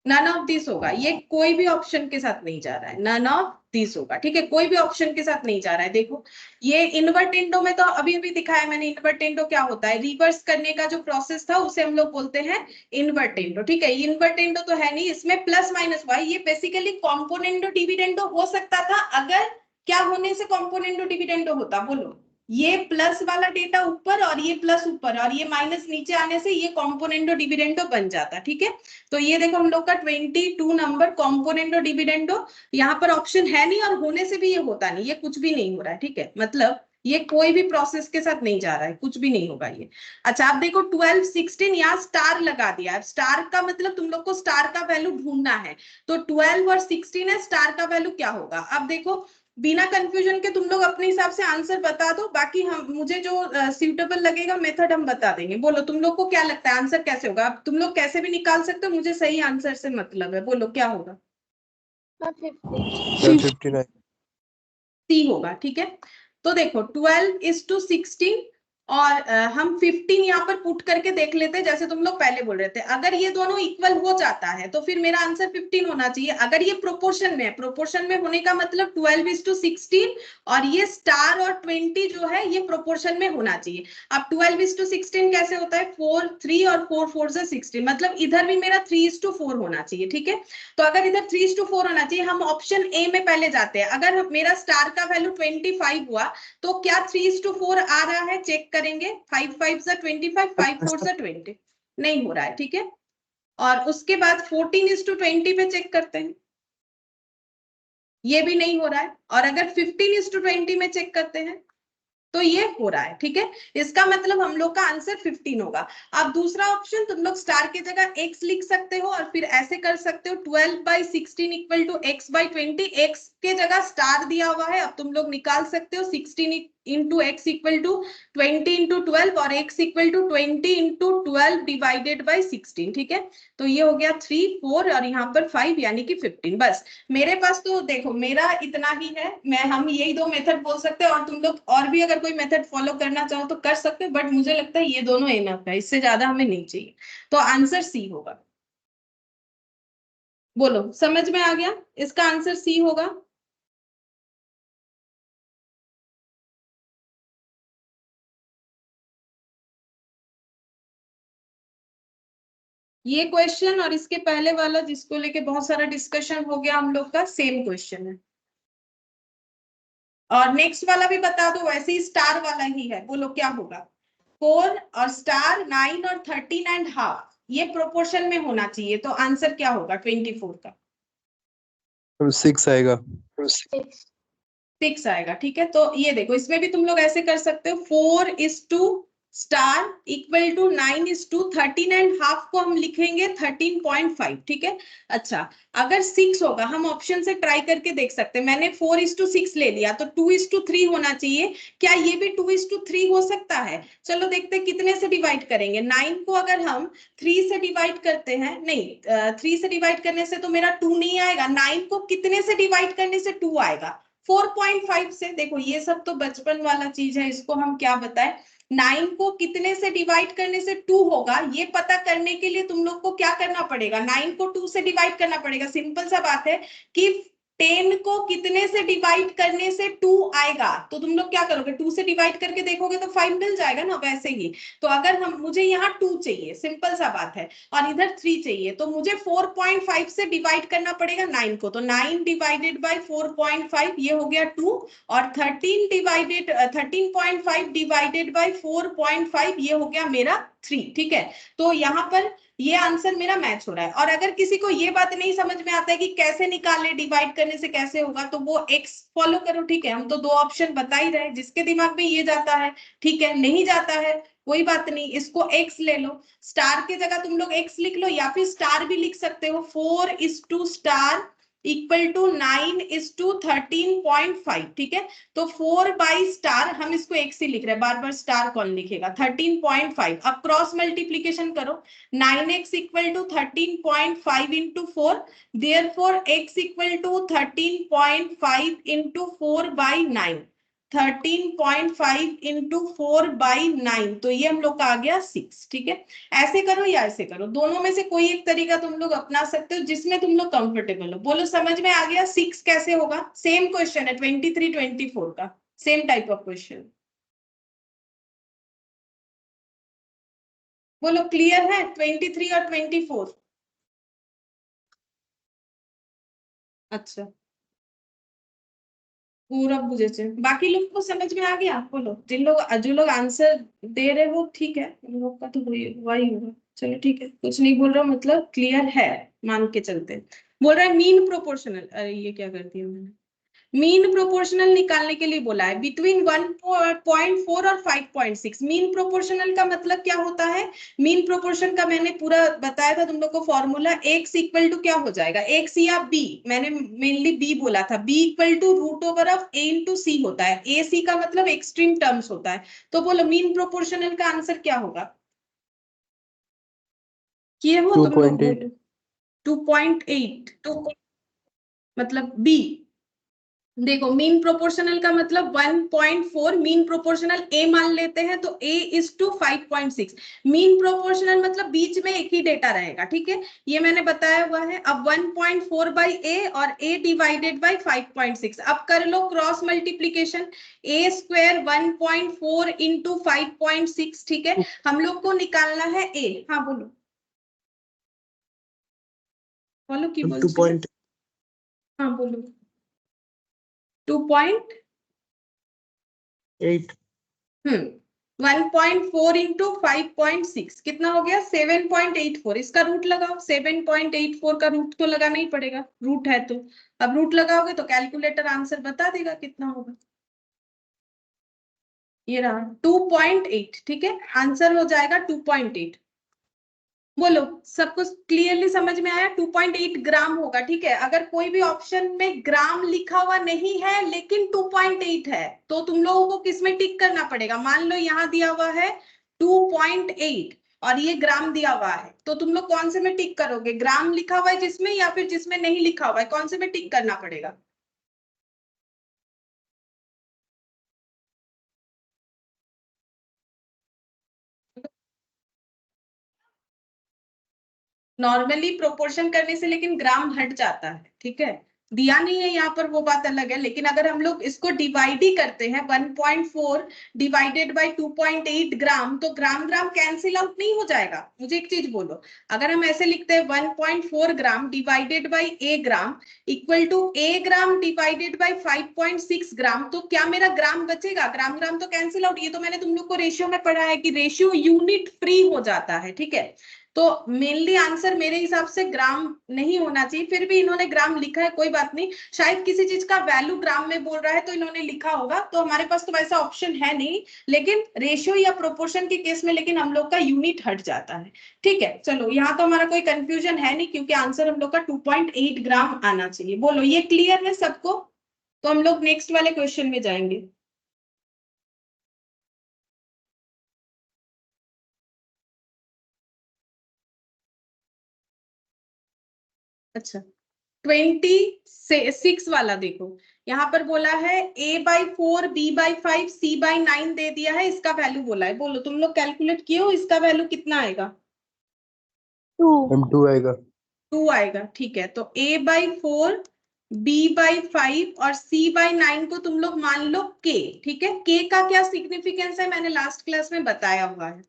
नन ऑफ दिस होगा, ये कोई भी ऑप्शन के साथ नहीं जा रहा है, नन ऑफ दिस होगा, ठीक है। कोई भी ऑप्शन के साथ नहीं जा रहा है। देखो ये इन्वर्टेंडो में तो अभी अभी दिखाया मैंने, इन्वर्टेंडो क्या होता है, रिवर्स करने का जो प्रोसेस था उसे हम लोग बोलते हैं इन्वर्टेंडो, ठीक है। इन्वर्टेंडो तो है नहीं, इसमें प्लस माइनस हुआ, ये बेसिकली कॉम्पोनेंडो डिविडेंडो हो सकता था अगर क्या होने से कॉम्पोनेंडो डिविडेंडो होता, बोलो। ये प्लस वाला डेटा ऊपर और ये प्लस ऊपर और ये माइनस नीचे आने से ये कॉम्पोनेंडो डिविडेंडो बन जाता, ठीक है। तो ये देखो हम लोग का 22 नंबर कॉम्पोनेंडो डिविडेंडो, यहाँ पर ऑप्शन है नहीं और होने से भी ये होता नहीं, ये कुछ भी नहीं हो रहा है, ठीक है। मतलब ये कोई भी प्रोसेस के साथ नहीं जा रहा है, कुछ भी नहीं होगा ये। अच्छा आप देखो 12 16 यहाँ स्टार लगा दिया। स्टार का मतलब तुम लोग को स्टार का वैल्यू ढूंढना है, तो 12 और 16 है, स्टार का वैल्यू क्या होगा। अब देखो बिना कंफ्यूजन के तुम लोग अपने हिसाब से आंसर बता दो, बाकी हम मुझे जो सूटेबल लगेगा मेथड हम बता देंगे। बोलो तुम लोग को क्या लगता है आंसर कैसे होगा। अब तुम लोग कैसे भी निकाल सकते हो, मुझे सही आंसर से मतलब है। बोलो क्या होगा। 59। सी होगा, ठीक है। तो देखो 12:16 और हम 15 यहाँ पर पुट करके देख लेते हैं, जैसे तुम लोग पहले बोल रहे थे। अगर ये दोनों इक्वल हो जाता है तो फिर मेरा आंसर 15 होना चाहिए। अगर ये प्रोपोर्शन में है, प्रोपोर्शन में होने का मतलब 12:16 और ये स्टार और 20 जो है ये प्रोपोर्शन में होना चाहिए। अब 12:16 कैसे होता है, 4 3 और 4 4 से 16, मतलब इधर भी मेरा 3:4 होना चाहिए, ठीक है। तो अगर इधर 3:4 होना चाहिए, हम ऑप्शन ए में पहले जाते हैं। अगर मेरा स्टार का वैल्यू 25 हुआ तो क्या 3:4 आ रहा है, चेक करेंगे। 5 5 से 25, 5 4 से 20, नहीं हो रहा है, ठीक है। और उसके बाद 14:20 पे चेक करते हैं, ये भी नहीं हो रहा है। और अगर 15:20 में चेक करते हैं तो ये हो रहा है, ठीक है। इसका मतलब हम लोग का आंसर 15 होगा। अब दूसरा ऑप्शन तुम लोग स्टार की जगह x लिख सकते हो और फिर ऐसे कर सकते हो 12/16 इक्वल टू x/20। x के जगह स्टार दिया हुआ है, अब तुम लोग निकाल सकते हो 16 into X equal to 20 into 12 और x equal to 20 into 12 divided by 16, ठीक है। तो ये हो गया 3 4 और यहाँ पर 5 यानी कि 15। बस मेरे पास तो देखो मेरा इतना ही है, हम यही दो मेथड बोल सकते हैं। और तुम लोग और भी अगर कोई मेथड फॉलो करना चाहो तो कर सकते हो, बट मुझे लगता है ये दोनों इनफ है, इससे ज्यादा हमें नहीं चाहिए। तो आंसर सी होगा। बोलो समझ में आ गया, इसका आंसर सी होगा। ये क्वेश्चन और इसके पहले वाला जिसको लेके बहुत सारा डिस्कशन हो गया हम लोग का, सेम क्वेश्चन है। और नेक्स्ट वाला भी बता दो, वैसे ही स्टार वाला ही है। बोलो क्या होगा। 4 और स्टार 9 और 13.5 ये प्रोपोर्शन में होना चाहिए, तो आंसर क्या होगा 24 का। 6 आएगा। 6 आएगा, ठीक है। तो ये देखो इसमें भी तुम लोग ऐसे कर सकते हो 4:2 स्टार इक्वल टू 9:13.5 को हम लिखेंगे 13.5, ठीक है। अच्छा अगर 6 होगा, हम ऑप्शन से ट्राई करके देख सकते हैं। मैंने 4:6 ले लिया तो 2:3 होना चाहिए। क्या ये भी 2:3 हो सकता है। चलो देखते हैं कितने से डिवाइड करेंगे। 9 को अगर हम 3 से डिवाइड करते हैं, नहीं 3 से डिवाइड करने से तो मेरा 2 नहीं आएगा। 9 को कितने से डिवाइड करने से 2 आएगा, 4.5 से। देखो ये सब तो बचपन वाला चीज है, इसको हम क्या बताएं। 9 को कितने से डिवाइड करने से 2 होगा, ये पता करने के लिए तुम लोग को क्या करना पड़ेगा, 9 को 2 से डिवाइड करना पड़ेगा। सिंपल सा बात है कि 10 को कितने से डिवाइड करने से 2 आएगा, तो तुम लोग क्या करोगे, 2 से डिवाइड करके देखोगे तो 5 मिल जाएगा ना, वैसे ही। तो अगर हम मुझे यहाँ 2 चाहिए, सिंपल सा बात है, और इधर 3 चाहिए, तो मुझे 4.5 से डिवाइड करना पड़ेगा 9 को। तो 9 डिवाइडेड बाई 4.5 ये हो गया 2, और 13.5 डिवाइडेड बाई 4.5 ये हो गया मेरा 3, ठीक है। तो यहाँ पर ये आंसर मेरा मैच हो रहा है। और अगर किसी को ये बात नहीं समझ में आता है कि कैसे निकाले, डिवाइड करने से कैसे होगा, तो वो एक्स फॉलो करो, ठीक है। हम तो 2 ऑप्शन बता ही रहे, जिसके दिमाग में ये जाता है ठीक है, नहीं जाता है कोई बात नहीं, इसको एक्स ले लो। स्टार की जगह तुम लोग एक्स लिख लो, या फिर स्टार भी लिख सकते हो। 4:2 स्टार इक्वल टू 9:13.5, ठीक है। तो 4 बाई स्टार, हम इसको एक्स ही लिख रहे हैं, बार बार स्टार कौन लिखेगा, 13.5। अब क्रॉस मल्टीप्लीकेशन करो, 9x equal to 13.5 into 4, therefore x equal to 13.5 into 4 by 9, 13.5 into 4 by 9, तो ये हम लोग का आ गया 6, ठीक है। ऐसे करो या ऐसे करो, दोनों में से कोई एक तरीका तुम लोग अपना सकते हो जिसमें तुम लोग कंफर्टेबल हो। बोलो समझ में आ गया 6 कैसे होगा। सेम क्वेश्चन है 23 24 का, सेम टाइप ऑफ क्वेश्चन। बोलो क्लियर है 23 और 24। अच्छा पूरा बुझे, बाकी लोग को समझ में आ गया। बोलो जो लोग आंसर दे रहे हो, ठीक है, उन लोग का तो हुआ ही होगा। चलो ठीक है, कुछ नहीं बोल रहा, मतलब क्लियर है मान के चलते। बोल रहा है मीन प्रोपोर्शनल, अरे ये क्या कर दिया मैंने। मीन प्रोपोर्शनल निकालने के लिए बोला है बिटवीन 1.4 और 5.6। मीन प्रोपोर्शनल का मतलब क्या होता है? मीन प्रोपोर्शन का मैंने पूरा बताया था तुम लोग को फॉर्मूला। x इक्वल टू क्या हो जाएगा, x या b, मैंने मेनली b बोला था, b equal to root over of a into C होता है। a c का मतलब एक्सट्रीम टर्म्स होता है। तो बोलो मीन प्रोपोर्शनल का आंसर क्या होगा? किए हो तुम लोग? 2.8 2.8 मतलब b। देखो मीन प्रोपोर्शनल का मतलब 1.4, मीन प्रोपोर्शनल a मान लेते हैं तो a is to 5.6। Mean proportional मतलब बीच में एक ही डेटा रहेगा, ठीक है, ये मैंने बताया हुआ है। अब 1.4 बाई a और a डिवाइडेड बाई 5.6, अब कर लो cross multiplication. a square 1.4 into 5.6, ठीक है, हम लोग को निकालना है a। हाँ बोलो बोलो की बोल 2. हाँ बोलो 2.8। 1.4 इंटू 5.6 कितना हो गया? 7.84। इसका रूट लगाओ। 7.84 का रूट तो लगाना ही पड़ेगा, रूट है तो। अब रूट लगाओगे तो कैलकुलेटर आंसर बता देगा कितना होगा। ये रहा 2.8, ठीक है, आंसर हो जाएगा 2.8। बोलो सब कुछ क्लियरली समझ में आया? 2.8 ग्राम होगा, ठीक है। अगर कोई भी ऑप्शन में ग्राम लिखा हुआ नहीं है लेकिन 2.8 है तो तुम लोगों को किसमें टिक करना पड़ेगा? मान लो यहाँ दिया हुआ है 2.8 और ये ग्राम दिया हुआ है, तो तुम लोग कौन से में टिक करोगे? ग्राम लिखा हुआ है जिसमें या फिर जिसमें नहीं लिखा हुआ है, कौन से में टिक करना पड़ेगा? नॉर्मली प्रोपोर्शन करने से लेकिन ग्राम हट जाता है, ठीक है, दिया नहीं है यहाँ पर, वो बात अलग है। लेकिन अगर हम लोग इसको डिवाइड ही करते हैं 1.4 डिवाइडेड बाय 2.8 ग्राम, तो ग्राम ग्राम कैंसिल आउट नहीं हो जाएगा? मुझे एक चीज बोलो, अगर हम ऐसे लिखते हैं 1.4 gram divided by A gram equal to A gram divided by 5.6 gram, तो क्या मेरा ग्राम बचेगा? ग्राम ग्राम तो कैंसिल आउट। ये तो मैंने तुम लोग को रेशियो में पढ़ा है कि रेशियो यूनिट फ्री हो जाता है, ठीक है। तो मेनली आंसर मेरे हिसाब से ग्राम नहीं होना चाहिए, फिर भी इन्होंने ग्राम लिखा है, कोई बात नहीं, शायद किसी चीज का वैल्यू ग्राम में बोल रहा है तो इन्होंने लिखा होगा। तो हमारे पास तो वैसा ऑप्शन है नहीं, लेकिन रेशियो या प्रोपोर्शन के केस में लेकिन हम लोग का यूनिट हट जाता है, ठीक है। चलो यहाँ तो हमारा कोई कंफ्यूजन है नहीं क्योंकि आंसर हम लोग का 2.8 ग्राम आना चाहिए। बोलो ये क्लियर है सबको? तो हम लोग नेक्स्ट वाले क्वेश्चन में जाएंगे। अच्छा 26 वाला देखो, यहाँ पर बोला है a/4 b/5 c/9 दे दिया है, इसका वैल्यू बोला है। बोलो तुम लोग कैलकुलेट किए हो, इसका वैल्यू कितना आएगा? 2 M2 आएगा। 2 आएगा, ठीक है। तो a/4 b/5 और c/9 को तुम लोग मान लो k, ठीक है। k का क्या सिग्निफिकेंस है मैंने लास्ट क्लास में बताया हुआ है।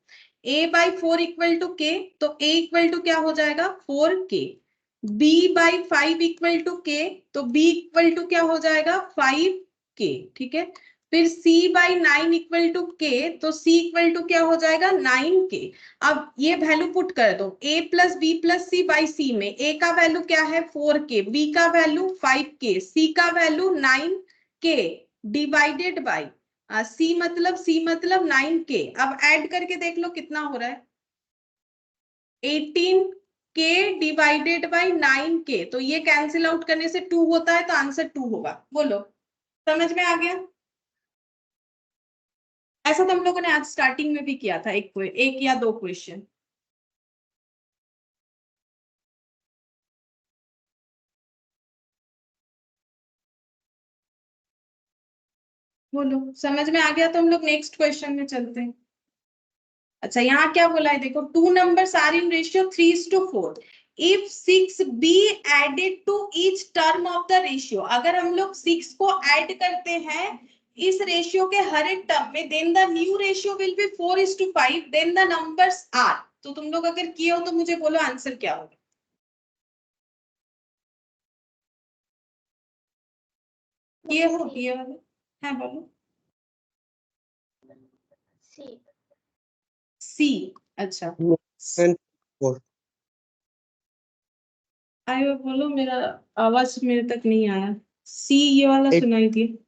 a/4 इक्वल टू k, तो a इक्वल टू क्या हो जाएगा? 4k। b/5 equal to k, तो b इक्वल टू क्या हो जाएगा? 5k, ठीक है। फिर c/9 इक्वल टू k, तो c इक्वल टू क्या हो जाएगा? 9k। अब ये वैल्यू पुट कर दो, a plus B plus C by C में a का वैल्यू क्या है? 4k, b का वैल्यू 5k, c का value 9k divided by c मतलब 9k। अब ऐड करके देख लो कितना हो रहा है? 18k डिवाइडेड बाई 9k, तो ये कैंसिल आउट करने से 2 होता है, तो आंसर 2 होगा। बोलो समझ में आ गया? ऐसा तो हम लोगों ने आज स्टार्टिंग में भी किया था, एक या दो क्वेश्चन। बोलो समझ में आ गया? तो हम लोग नेक्स्ट क्वेश्चन में चलते हैं। अच्छा यहाँ क्या बोला है देखो, 2 numbers are in ratio 3:4 if 6 be added to each term of the ratio। अगर हम लोग 6 को ऐड करते हैं इस रेशियो के हर एक टर्म में, then the new ratio will be 4:5, then the numbers are। तो तुम लोग अगर किए हो तो मुझे बोलो आंसर क्या होगा? ये हो ये वाला है, बोलो सी। अच्छा And 4. आयो बोलो, मेरा आवाज मेरे तक नहीं आया। सी ये वाला Eight- सुनाई दिए।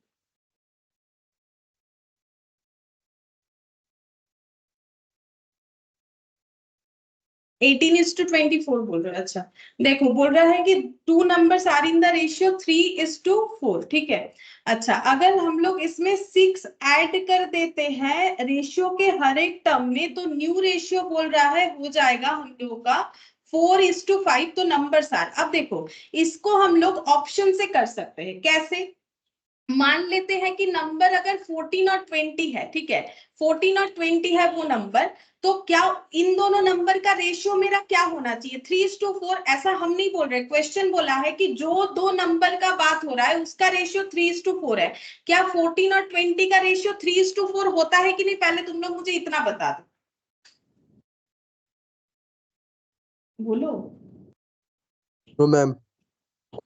18:24 बोल रहा है। अच्छा देखो बोल रहा है कि 2 numbers are in the ratio 3:4, ठीक है। अच्छा अगर हम लोग इसमें 6 ऐड कर देते हैं रेशियो के हर एक टर्म में, तो न्यू रेशियो बोल रहा है हो जाएगा हम लोगों का 4:5। तो नंबर्स आर, अब देखो इसको हम लोग ऑप्शन से कर सकते हैं। कैसे? मान लेते हैं कि नंबर अगर 14 और 20 है, ठीक है, 14 और 20 है वो नंबर, तो क्या इन दोनों नंबर का रेशियो मेरा क्या होना चाहिए? 3:4। ऐसा हम नहीं बोल रहे, क्वेश्चन बोला है कि जो दो नंबर का बात हो रहा है उसका रेशियो 3:4 है। क्या 14 और 20 का रेशियो 3:4 होता है कि नहीं? पहले तुम लोग मुझे इतना बता दो, बोलो। No ma'am.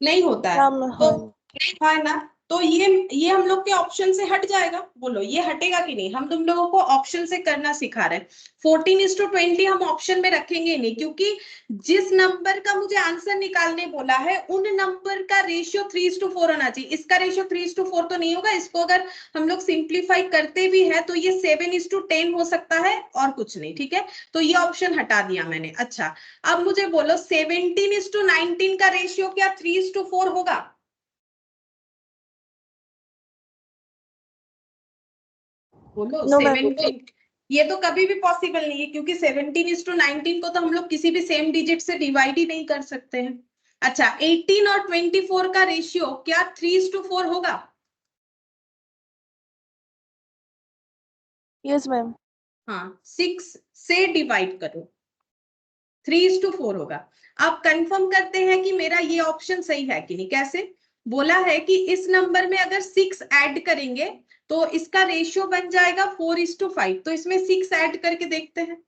नहीं होता है मैम तो हाँ है ना, तो ये हम लोग के ऑप्शन से हट जाएगा। बोलो ये हटेगा कि नहीं? हम तुम लोगों को ऑप्शन से करना सिखा रहे हैं। 14:20 हम ऑप्शन में रखेंगे नहीं, क्योंकि जिस नंबर का मुझे आंसर निकालने बोला है उन नंबर का रेशियो 3:4 होना चाहिए। इसका रेशियो 3:4 तो नहीं होगा। इसको अगर हम लोग सिंप्लीफाई करते भी है तो ये 7:10 हो सकता है और कुछ नहीं, ठीक है। तो ये ऑप्शन हटा दिया मैंने। अच्छा अब मुझे बोलो 17:19 का रेशियो क्या 3:4 होगा? बोलो No, ma'am. 17। ये तो कभी भी पॉसिबल नहीं है, क्योंकि 17:19 को तो हम लोग किसी भी सेम डिजिट से डिवाइड ही नहीं कर सकते हैं। अच्छा 18 और 24 का रेशियो क्या 3:4 होगा? Yes, ma'am. हाँ 6 से डिवाइड करो, 3:4 होगा। अब कंफर्म करते हैं कि मेरा ये ऑप्शन सही है कि नहीं। कैसे? बोला है कि इस नंबर में अगर 6 ऐड करेंगे तो इसका रेशियो बन जाएगा 4:5। तो इसमें 6 ऐड करके देखते हैं।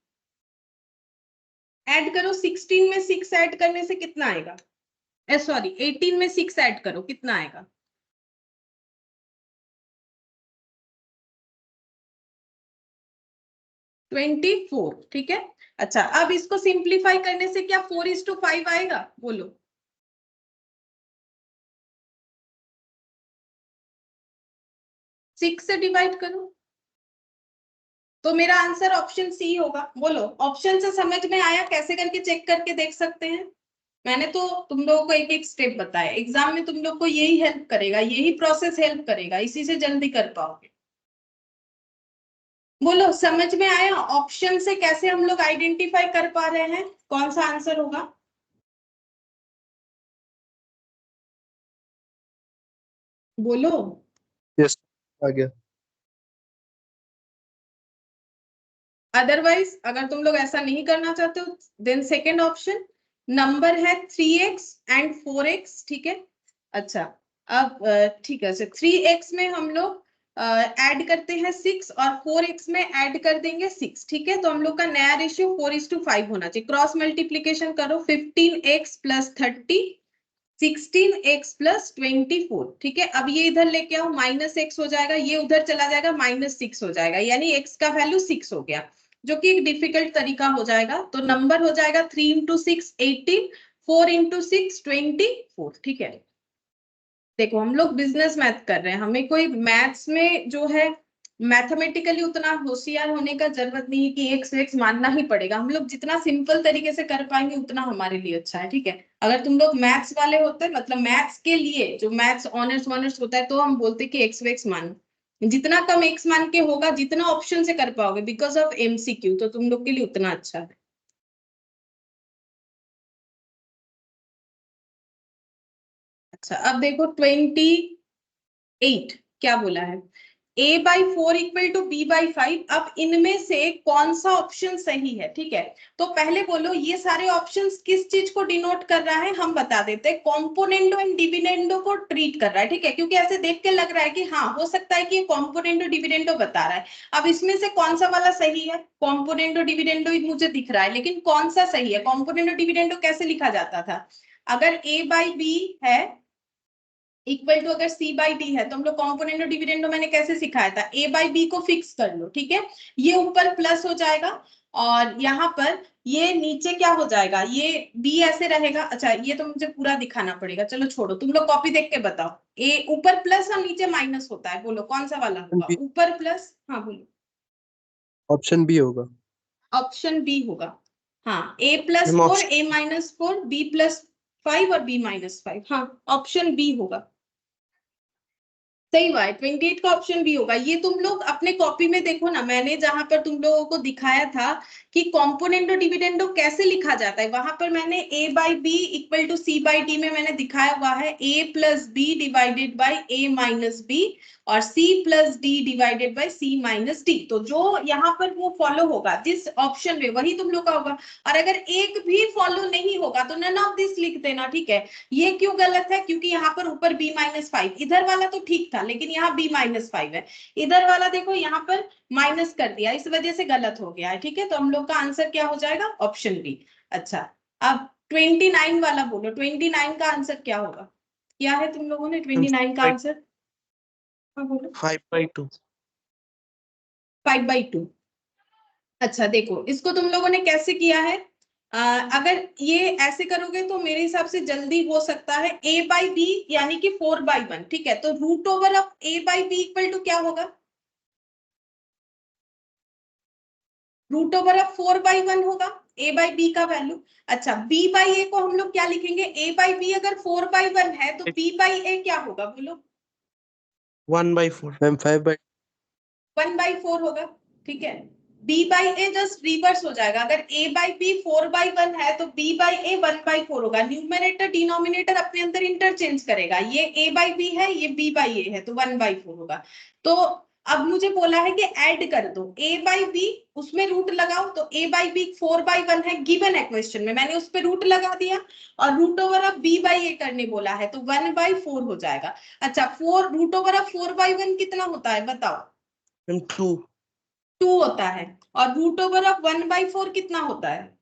ऐड करो, 16 में 6 ऐड करने से कितना आएगा? सॉरी 18 में 6 ऐड करो, कितना आएगा? ट्वेंटी 24, ठीक है। अच्छा अब इसको सिंप्लीफाई करने से क्या 4:5 आएगा? बोलो। सिक्स से डिवाइड करो तो मेरा आंसर ऑप्शन सी होगा। बोलो ऑप्शन से समझ में आया? कैसे करके चेक करके देख सकते हैं। मैंने तो तुम लोगों को एक एक स्टेप बताया। एग्जाम में तुम लोग को यही हेल्प करेगा, यही प्रोसेस हेल्प करेगा, इसी से जल्दी कर पाओगे। बोलो समझ में आया? ऑप्शन से कैसे हम लोग आइडेंटिफाई कर पा रहे हैं कौन सा आंसर होगा? बोलो। यस आ गया। अदरवाइज अगर तुम लोग ऐसा नहीं करना चाहते हो, देन सेकेंड ऑप्शन नंबर है 3x एंड 4x, ठीक है। अच्छा अब ठीक है, 3x में हम लोग ऐड करते हैं 6 और 4x में ऐड कर देंगे 6, ठीक है। तो हम लोग का नया रेशियो 4:5 होना चाहिए। क्रॉस मल्टीप्लीकेशन करो, 15x + 30, 16x + 24, ठीक है। अब ये इधर लेके आओ, -x हो जाएगा, ये उधर चला जाएगा, -6 हो जाएगा, यानी x का वैल्यू 6 हो गया, जो कि एक डिफिकल्ट तरीका हो जाएगा। तो नंबर हो जाएगा 3 × 6 18, 4 × 6 24, ठीक है। देखो हम लोग बिजनेस मैथ कर रहे हैं, हमें कोई मैथ्स में जो है मैथमेटिकली उतना होशियार होने का जरूरत नहीं है कि एक्स एक्स मानना ही पड़ेगा। हम लोग जितना सिंपल तरीके से कर पाएंगे उतना हमारे लिए अच्छा है, ठीक है। अगर तुम लोग मैथ्स वाले होते, मतलब मैथ्स के लिए जो मैथ्स ऑनर्स वॉनर्स होता है, तो हम बोलते कि एक्स वेक्स मानो। जितना कम एक्स मान के होगा, जितना ऑप्शन से कर पाओगे बिकॉज ऑफ MCQ, तो तुम लोग के लिए उतना अच्छा है। अच्छा अब देखो 28 क्या बोला है, a/4 = b/5। अब इनमें से कौन सा ऑप्शन सही है, ठीक है। तो पहले बोलो ये सारे ऑप्शंस किस चीज को डिनोट कर रहा है, हम बता देते हैं। कॉम्पोनेंडो एंड डिविडेंडो को ट्रीट कर रहा है, ठीक है। क्योंकि ऐसे देख के लग रहा है कि हाँ हो सकता है कि ये कॉम्पोनेंडो डिविडेंडो बता रहा है। अब इसमें से कौन सा वाला सही है? कॉम्पोनेंडो डिविडेंडो ही मुझे दिख रहा है, लेकिन कौन सा सही है? कॉम्पोनेंडो डिविडेंडो कैसे लिखा जाता था? अगर a/b है इक्वल टू अगर c/d है, तो हम लोग कॉम्पोनेंडो डिविडेंडो मैंने कैसे सिखाया था, a/b को फिक्स कर लो, ठीक है। ये ऊपर प्लस हो जाएगा और यहाँ पर ये नीचे क्या हो जाएगा, ये b ऐसे रहेगा। अच्छा ये तो मुझे पूरा दिखाना पड़ेगा, चलो छोड़ो, तुम लोग कॉपी देख के बताओ। ए ऊपर प्लस और नीचे माइनस होता है, बोलो कौन सा वाला होगा, B. ऊपर प्लस, हाँ बोलो। ऑप्शन बी होगा। ऑप्शन बी होगा, हाँ a+4 ऑप्शन a-4 b+5 और b-5, हाँ ऑप्शन बी होगा, सही बात। 28 का ऑप्शन बी होगा। ये तुम लोग अपने कॉपी में देखो ना, मैंने जहां पर तुम लोगों को दिखाया था कि कॉम्पोनेंटो डिविडेंडो कैसे लिखा जाता है, वहां पर मैंने a/b=c/d में मैंने दिखाया हुआ है a+b/a-b और c+d/c-d। तो जो यहाँ पर वो फॉलो होगा जिस ऑप्शन में, वही तुम लोग का होगा। और अगर एक भी फॉलो नहीं होगा तो नन ऑफ दिस लिख देना, ठीक है। ये क्यों गलत है, क्योंकि यहाँ पर ऊपर b-5, इधर वाला तो ठीक था लेकिन यहाँ b-5 है, इधर वाला देखो यहाँ पर माइनस कर दिया, इस वजह से गलत हो गया है, ठीक है। तो हम लोग का आंसर क्या हो जाएगा, ऑप्शन बी। अच्छा अब 29 वाला बोलो, 29 का आंसर क्या होगा, क्या है तुम लोगों ने 29 का आंसर, हाँ बोलो। 5/2। 5/2। अच्छा देखो इसको तुम लोगों ने कैसे किया है, अगर ये ऐसे करोगे तो मेरे हिसाब से जल्दी हो सकता है। a/b यानी कि 4/1, ठीक है। तो √over of a/b equal to क्या होगा, √ओवर ऑफ 4/1 होगा a/b का वैल्यू। अच्छा b/a को हम लोग क्या लिखेंगे, a/b अगर 4/1 है तो b/a क्या होगा बोलो, 1/4। मैम 5/, 1/4 होगा, ठीक है। b/a जस्ट रिवर्स हो जाएगा, अगर a/b 4/1 है तो b/a 1/4 होगा। न्यूमरेटर डिनोमिनेटर अपने अंदर इंटरचेंज करेगा, ये a/b है ये b/a है तो 1/4 होगा। तो अब मुझे बोला है कि ऐड कर दो a/b, उसमें रूट लगाओ, तो a/b 4/1 है, गिवन है क्वेश्चन में, मैंने उस पर रूट लगा दिया और √ओवर ऑफ b/a करने बोला है तो 1/4 हो जाएगा। अच्छा 4 √ओवर ऑफ 4/1 कितना होता है बताओ, 2। 2 होता है। और √ओवर ऑफ 1/4 कितना होता है,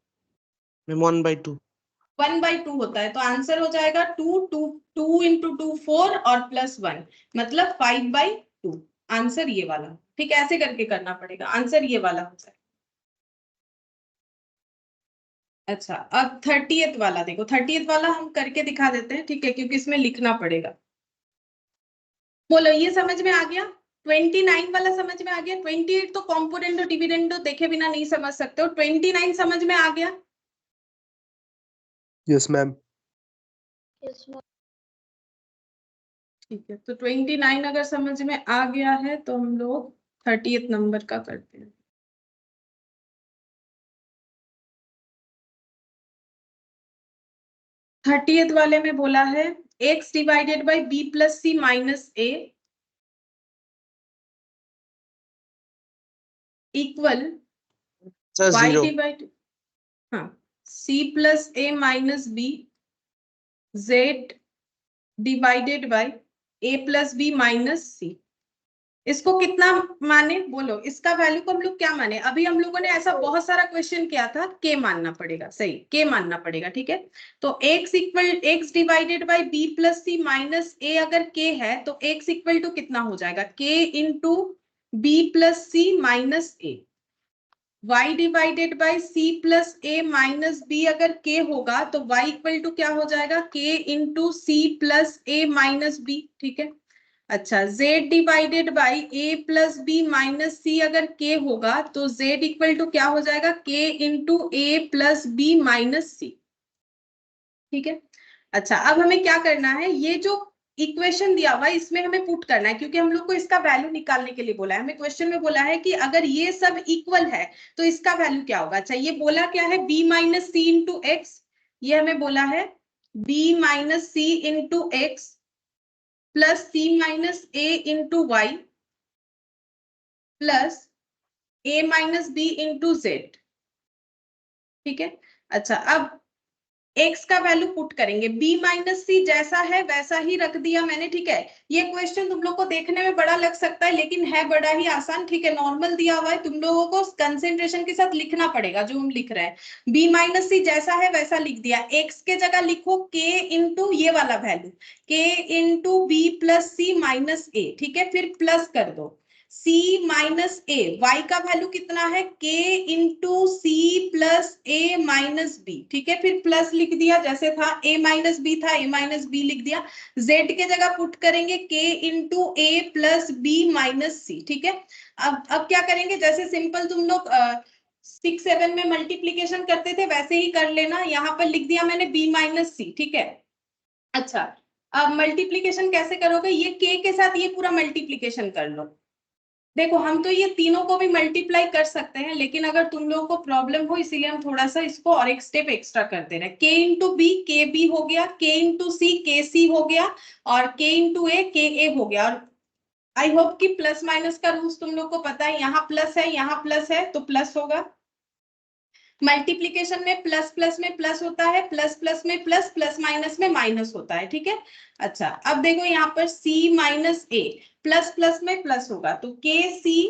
1/2। 1/2 होता है। तो आंसर हो जाएगा 2 2 2 इंटू 2 4 और +1 मतलब 5/2। आंसर ये वाला, ठीक है, ऐसे करके करना पड़ेगा, आंसर ये वाला होता है। अच्छा अब 30th वाला देखो, 30th वाला हम करके दिखा देते हैं, ठीक है, क्योंकि इसमें लिखना पड़ेगा। बोलो ये समझ में आ गया, 29 वाला समझ में आ गया। 28 तो कॉम्पोनेंटो डिविडेंडो देखे बिना नहीं समझ सकते हो, 29 समझ में आ गया। Yes ma'am. ठीक है तो 29 अगर समझ में आ गया है तो हम लोग 30th नंबर का करते हैं। थर्टीएथ वाले में बोला है x/b+c-a इक्वल y 0। डिवाइड, हाँ c+a-b z divided by a+b-c। इसको कितना माने बोलो, इसका वैल्यू को हम लोग क्या माने, अभी हम लोगों ने ऐसा बहुत सारा क्वेश्चन किया था, के मानना पड़ेगा, सही के मानना पड़ेगा, ठीक है। तो x डिवाइडेड बाय b+c-a अगर k है तो x इक्वल टू कितना हो जाएगा, k into b+c-a। y divided by c+a-b अगर k होगा तो y इक्वल टू क्या हो जाएगा, k इंटू c+a-b, ठीक है। अच्छा z डिवाइडेड बाई a+b-c अगर k होगा तो z इक्वल टू क्या हो जाएगा, k इंटू a+b-c, ठीक है। अच्छा अब हमें क्या करना है, ये जो इक्वेशन दिया हुआ है इसमें हमें पुट करना है, क्योंकि हम लोग को इसका वैल्यू निकालने के लिए बोला है, हमें क्वेश्चन में बोला है कि अगर ये सब इक्वल है तो इसका वैल्यू क्या होगा। अच्छा ये बोला क्या है, b-c इंटू एक्स, ये हमें बोला है b-c into X plus c-a into Y plus a-b into Z, ठीक है। अच्छा अब x का वैल्यू पुट करेंगे, b-c जैसा है वैसा ही रख दिया मैंने, ठीक है। ये क्वेश्चन तुम लोग को देखने में बड़ा लग सकता है लेकिन है बड़ा ही आसान, ठीक है। नॉर्मल दिया हुआ है, तुम लोगों को कंसेंट्रेशन के साथ लिखना पड़ेगा जो हम लिख रहे हैं। b-c जैसा है वैसा लिख दिया, x के जगह लिखो k इंटू ये वाला वैल्यू, k इंटू b+c-a, ठीक है, फिर प्लस कर दो। c माइनस a, y का वैल्यू कितना है k into C plus a minus b, ठीक है। फिर प्लस लिख दिया जैसे था, a माइनस b था, a माइनस b लिख दिया। z के जगह पुट करेंगे k into a plus b minus c, ठीक है। अब क्या करेंगे, जैसे सिंपल तुम लोग 6-7 में मल्टीप्लीकेशन करते थे वैसे ही कर लेना। यहाँ पर लिख दिया मैंने b माइनस सी, ठीक है। अच्छा, अब मल्टीप्लीकेशन कैसे करोगे, ये k के साथ ये पूरा मल्टीप्लीकेशन कर लो। देखो हम तो ये तीनों को भी मल्टीप्लाई कर सकते हैं, लेकिन अगर तुम लोगों को प्रॉब्लम हो इसीलिए हम थोड़ा सा इसको और एक स्टेप एक्स्ट्रा कर दे रहे हैं। k इंटू बी के बी हो गया, k इंटू सी के सी हो गया, और k इंटू ए के ए हो गया। और आई होप कि प्लस माइनस का रूल्स तुम लोग को पता है, यहाँ प्लस है यहाँ प्लस है तो प्लस होगा। मल्टीप्लीकेशन में प्लस प्लस में प्लस होता है, प्लस प्लस में प्लस, प्लस माइनस में माइनस होता है, ठीक है। अच्छा, अब देखो यहाँ पर c माइनस ए, प्लस प्लस में प्लस होगा तो के सी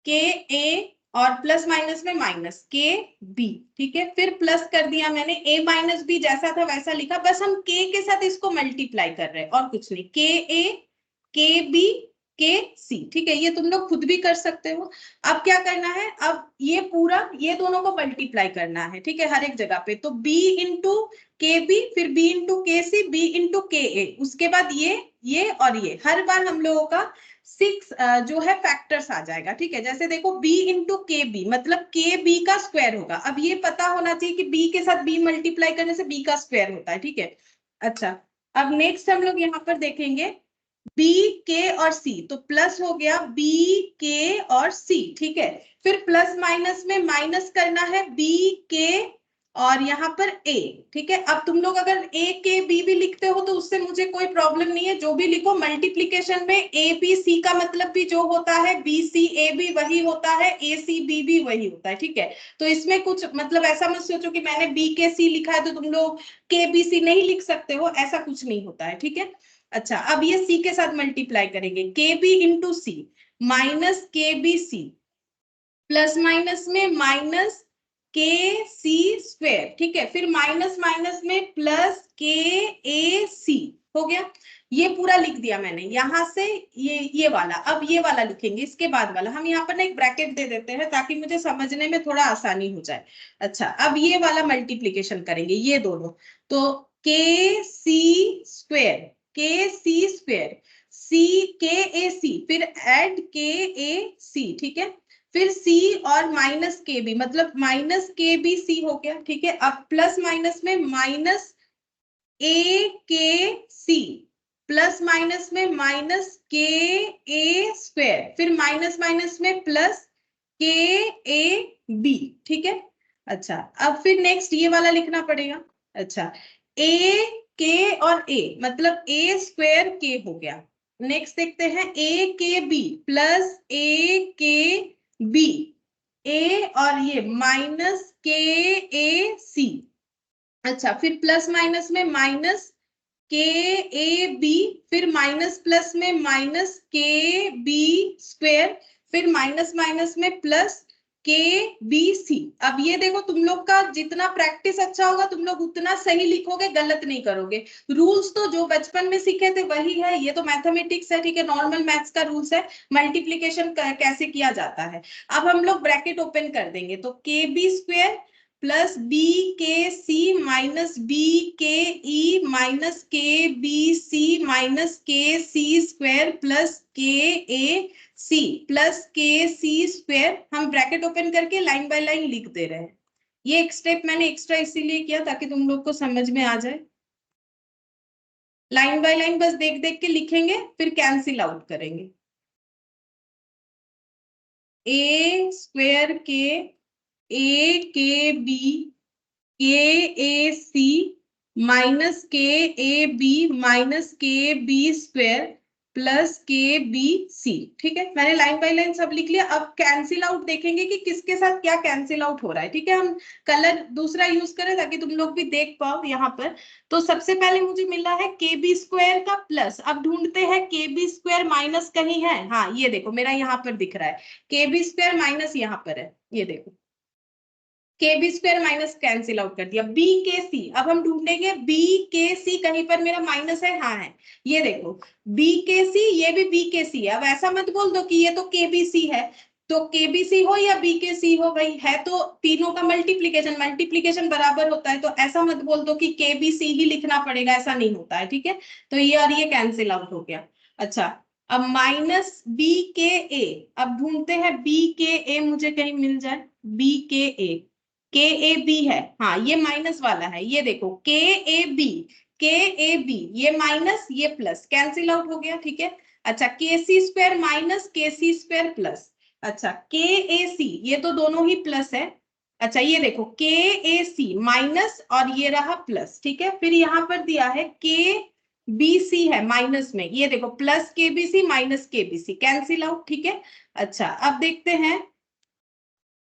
के ए, और प्लस माइनस में माइनस के बी, ठीक है। फिर प्लस कर दिया मैंने, a माइनस बी जैसा था वैसा लिखा, बस हम k के साथ इसको मल्टीप्लाई कर रहे हैं और कुछ नहीं। के ए के बी के सी, ठीक है, ये तुम लोग खुद भी कर सकते हो। अब क्या करना है, अब ये पूरा ये दोनों को मल्टीप्लाई करना है, ठीक है, हर एक जगह पे। तो b इंटू के बी, फिर b इंटू के सी, b इंटू के ए, उसके बाद ये और ये, हर बार हम लोगों का 6 जो है फैक्टर्स आ जाएगा, ठीक है। जैसे देखो b इंटू के बी मतलब के बी का स्क्वायर होगा। अब ये पता होना चाहिए कि b के साथ b मल्टीप्लाई करने से b का स्क्वायर होता है, ठीक है। अच्छा, अब नेक्स्ट हम लोग यहाँ पर देखेंगे b के और c, तो प्लस हो गया b के और c, ठीक है। फिर प्लस माइनस में माइनस करना है b के और यहाँ पर a, ठीक है। अब तुम लोग अगर a के b भी लिखते हो तो उससे मुझे कोई प्रॉब्लम नहीं है, जो भी लिखो। मल्टीप्लीकेशन में a b c का मतलब भी जो होता है b c a b वही होता है, a c b भी वही होता है, ठीक है। तो इसमें कुछ मतलब ऐसा मत सोचो कि मैंने b के c लिखा है तो तुम लोग k b c नहीं लिख सकते हो, ऐसा कुछ नहीं होता है, ठीक है। अच्छा, अब ये c के साथ मल्टीप्लाई करेंगे, के बी इंटू सी माइनस के बी सी, प्लस माइनस में माइनस के सी स्क्वायर, ठीक है। फिर माइनस माइनस में प्लस के ए सी हो गया। ये पूरा लिख दिया मैंने यहां से, ये वाला। अब ये वाला लिखेंगे, इसके बाद वाला हम यहाँ पर ना एक ब्रैकेट दे देते हैं ताकि मुझे समझने में थोड़ा आसानी हो जाए। अच्छा, अब ये वाला मल्टीप्लीकेशन करेंगे, ये दोनों, तो के सी स्क्वायर, के सी स्क्वायर, सी के ए सी, फिर एड के ए सी, ठीक है। फिर c और माइनस के बी मतलब माइनस के बी सी हो गया, ठीक है। अब प्लस माइनस में माइनस ए के सी, प्लस माइनस में माइनस के ए स्क्वायर, फिर माइनस माइनस में प्लस के ए बी, ठीक है। अच्छा, अब फिर नेक्स्ट ये वाला लिखना पड़ेगा। अच्छा, ए के और a मतलब a स्क्वायर के हो गया। नेक्स्ट देखते हैं a के b प्लस a के b, a और ये माइनस के ए सी। अच्छा, फिर प्लस माइनस में माइनस के ए बी, फिर माइनस प्लस में माइनस के बी स्क्वायर, फिर माइनस माइनस में प्लस के बी सी। अब ये देखो, तुम लोग का जितना प्रैक्टिस अच्छा होगा तुम लोग उतना सही लिखोगे, गलत नहीं करोगे। रूल्स तो जो बचपन में सीखे थे वही है, ये तो मैथमेटिक्स है, ठीक है, नॉर्मल मैथ्स का रूल्स है, मल्टीप्लीकेशन कैसे किया जाता है। अब हम लोग ब्रैकेट ओपन कर देंगे, तो के बी स्क्वायर प्लस बी के सी माइनस बी के ई माइनस के बी सी माइनस के सी स्क्वायर प्लस के ए सी प्लस के सी स्क्वायर। हम ब्रैकेट ओपन करके लाइन बाय लाइन लिख दे रहे हैं। ये एक स्टेप मैंने एक्स्ट्रा इसीलिए किया ताकि तुम लोग को समझ में आ जाए। लाइन बाय लाइन बस देख देख के लिखेंगे, फिर कैंसिल आउट करेंगे। ए स्क्वायर के, ए के बी, के ए सी माइनस के ए बी माइनस के बी स्क्वायर प्लस के बी सी, ठीक है। मैंने लाइन बाय लाइन सब लिख लिया। अब कैंसिल आउट देखेंगे कि किसके साथ क्या कैंसिल आउट हो रहा है, ठीक है। हम कलर दूसरा यूज करें ताकि तुम लोग भी देख पाओ यहाँ पर। तो सबसे पहले मुझे मिला है के बी स्क्वायर का प्लस, अब ढूंढते हैं के बी स्क्वायर माइनस कहीं है, हाँ ये देखो मेरा यहाँ पर दिख रहा है के बी स्क्वायर माइनस यहाँ पर है, ये देखो KB square minus cancel out कर दिया। BKC, अब हम ढूंढेंगे BKC, कहीं पर मेरा माइनस है, हाँ है, ये देखो BKC, ये भी BKC है। अब ऐसा मत बोल दो कि ये तो KBC है, तो KBC हो या BKC हो, भाई है तो तीनों का मल्टीप्लीकेशन, मल्टीप्लीकेशन बराबर होता है, तो ऐसा मत बोल दो कि KBC ही लिखना पड़ेगा, ऐसा नहीं होता है, ठीक है। तो ये और ये कैंसिल आउट हो गया। अच्छा, अब माइनस BKA, अब ढूंढते हैं BKA, मुझे कहीं मिल जाए BKA, KAB है, हाँ ये माइनस वाला है, ये देखो KAB, KAB, ये माइनस ये प्लस, कैंसिल आउट हो गया, ठीक है। अच्छा, KC square minus KC square plus, अच्छा KAC, ये तो दोनों ही प्लस है। अच्छा, ये देखो KAC माइनस और ये रहा प्लस, ठीक है। फिर यहाँ पर दिया है KBC है माइनस में, ये देखो plus KBC minus KBC, cancel out, ठीक है। अच्छा, अब देखते हैं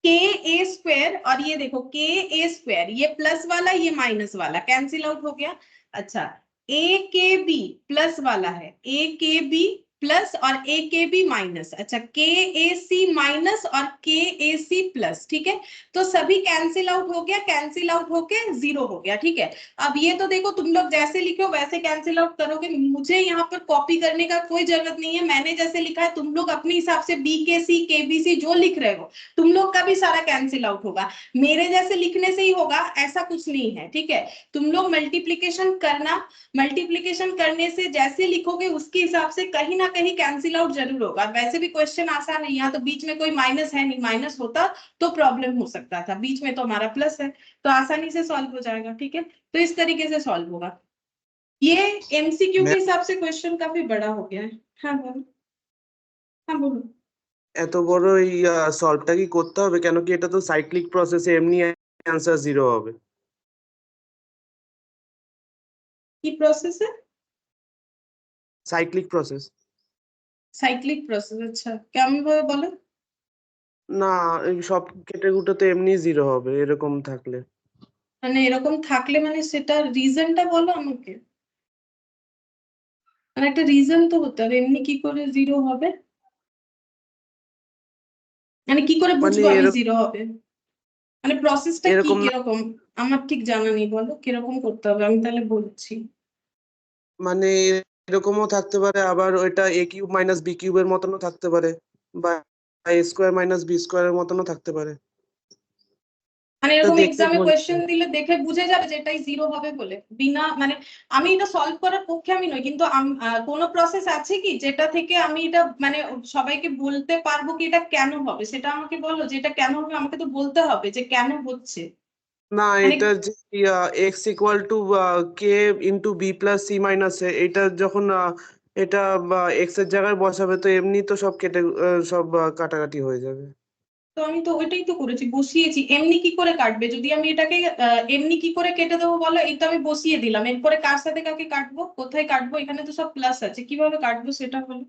KA स्क्वायर, और ये देखो KA स्क्वायर, ये प्लस वाला ये माइनस वाला, कैंसिल आउट हो गया। अच्छा, AKB प्लस वाला है, AKB प्लस और AKB माइनस, अच्छा KAC माइनस और KAC प्लस, ठीक है। तो सभी कैंसिल आउट हो गया, कैंसिल आउट होके जीरो हो गया, ठीक है। अब ये तो देखो तुम लोग जैसे लिखो वैसे कैंसिल आउट करोगे, मुझे यहाँ पर कॉपी करने का कोई जरूरत नहीं है, मैंने जैसे लिखा है तुम लोग अपने हिसाब से BKC KBC जो लिख रहे हो तुम लोग का भी सारा कैंसिल आउट होगा, मेरे जैसे लिखने से ही होगा ऐसा कुछ नहीं है, ठीक है। तुम लोग मल्टीप्लीकेशन करना, मल्टीप्लीकेशन करने से जैसे लिखोगे उसके हिसाब से कहीं ना कहीं कैंसिल आउट जरूर होगा। वैसे भी क्वेश्चन आसान है, यहाँ तो बीच में कोई माइनस है नहीं, माइनस होता तो प्रॉब्लम हो सकता था, बीच में तो हमारा प्लस है, तो आसानी से सॉल्व हो जाएगा, ठीक है। तो इस तरीके से सॉल्व होगा। ये MCQ के हिसाब से क्वेश्चन काफी बड़ा हो गया है। हाँ बोलो, हाँ बोलो। এত বড় এই সলভটা কি করতে হবে? কেন কি এটা তো সাইক্লিক প্রসেসে এমনি অ্যান্সার 0 হবে। কি প্রসেস है? Cyclic process. সাইক্লিক প্রসেস, আচ্ছা কেমন ভাবে বলো? না, এই সব কেটে কুটে তো এমনি 0 হবে এরকম থাকলে। মানে এরকম থাকলে মানে সেটা রিজনটা বলো আমাকে, মানে একটা রিজন তো হতে হবে, এমনি কি করে জিরো হবে, মানে কি করে মানে বুঝবো আমি জিরো হবে, মানে প্রসেসটা কি এরকম না, কিরকম আমার ঠিক জানা নেই, বলো কিরকম করতে হবে আমি তাহলে বলছি। মানে এরকমও থাকতে পারে, আবার ওইটা a কিউব মাইনাস b কিউবের মতনও থাকতে পারে, বা a স্কোয়ার মাইনাস b স্কোয়ারের মতনও থাকতে পারে। মানে এটা এরকম দেখে এক্সামে বোঝা কোয়েশ্চেন যায়। দিলে দেখে বুঝে যাবে যে এটাই জিরো হবে বলে, বিনা মানে আমি এটা সলভ করার পক্ষে আমি নই, কিন্তু কোনো প্রসেস আছে কি যেটা থেকে আমি এটা মানে সবাইকে বলতে পারবো কি এটা কেন হবে, সেটা আমাকে বলো যে এটা কেন হবে, আমাকে তো বলতে হবে যে কেন হচ্ছে। না, মানে এটা যে x equal to k into b plus c minus A, এটা যখন এটা x এর জায়গায় বসাবে তো এমনি তো সব কেটে সব কাটাকাটি হয়ে যাবে। তো আমি তো ওইটাই তো করেছি, বসিয়েছি, এমনি কি করে কাটবে যদি আমি এটাকে এমনি কি করে কেটে দেবো বলো, এই তো আমি বসিয়ে দিলাম, এরপরে কার সাথে কাকে কাটবো, কোথায় কাটবো, এখানে তো সব প্লাস আছে, কিভাবে কাটবো সেটা বলো।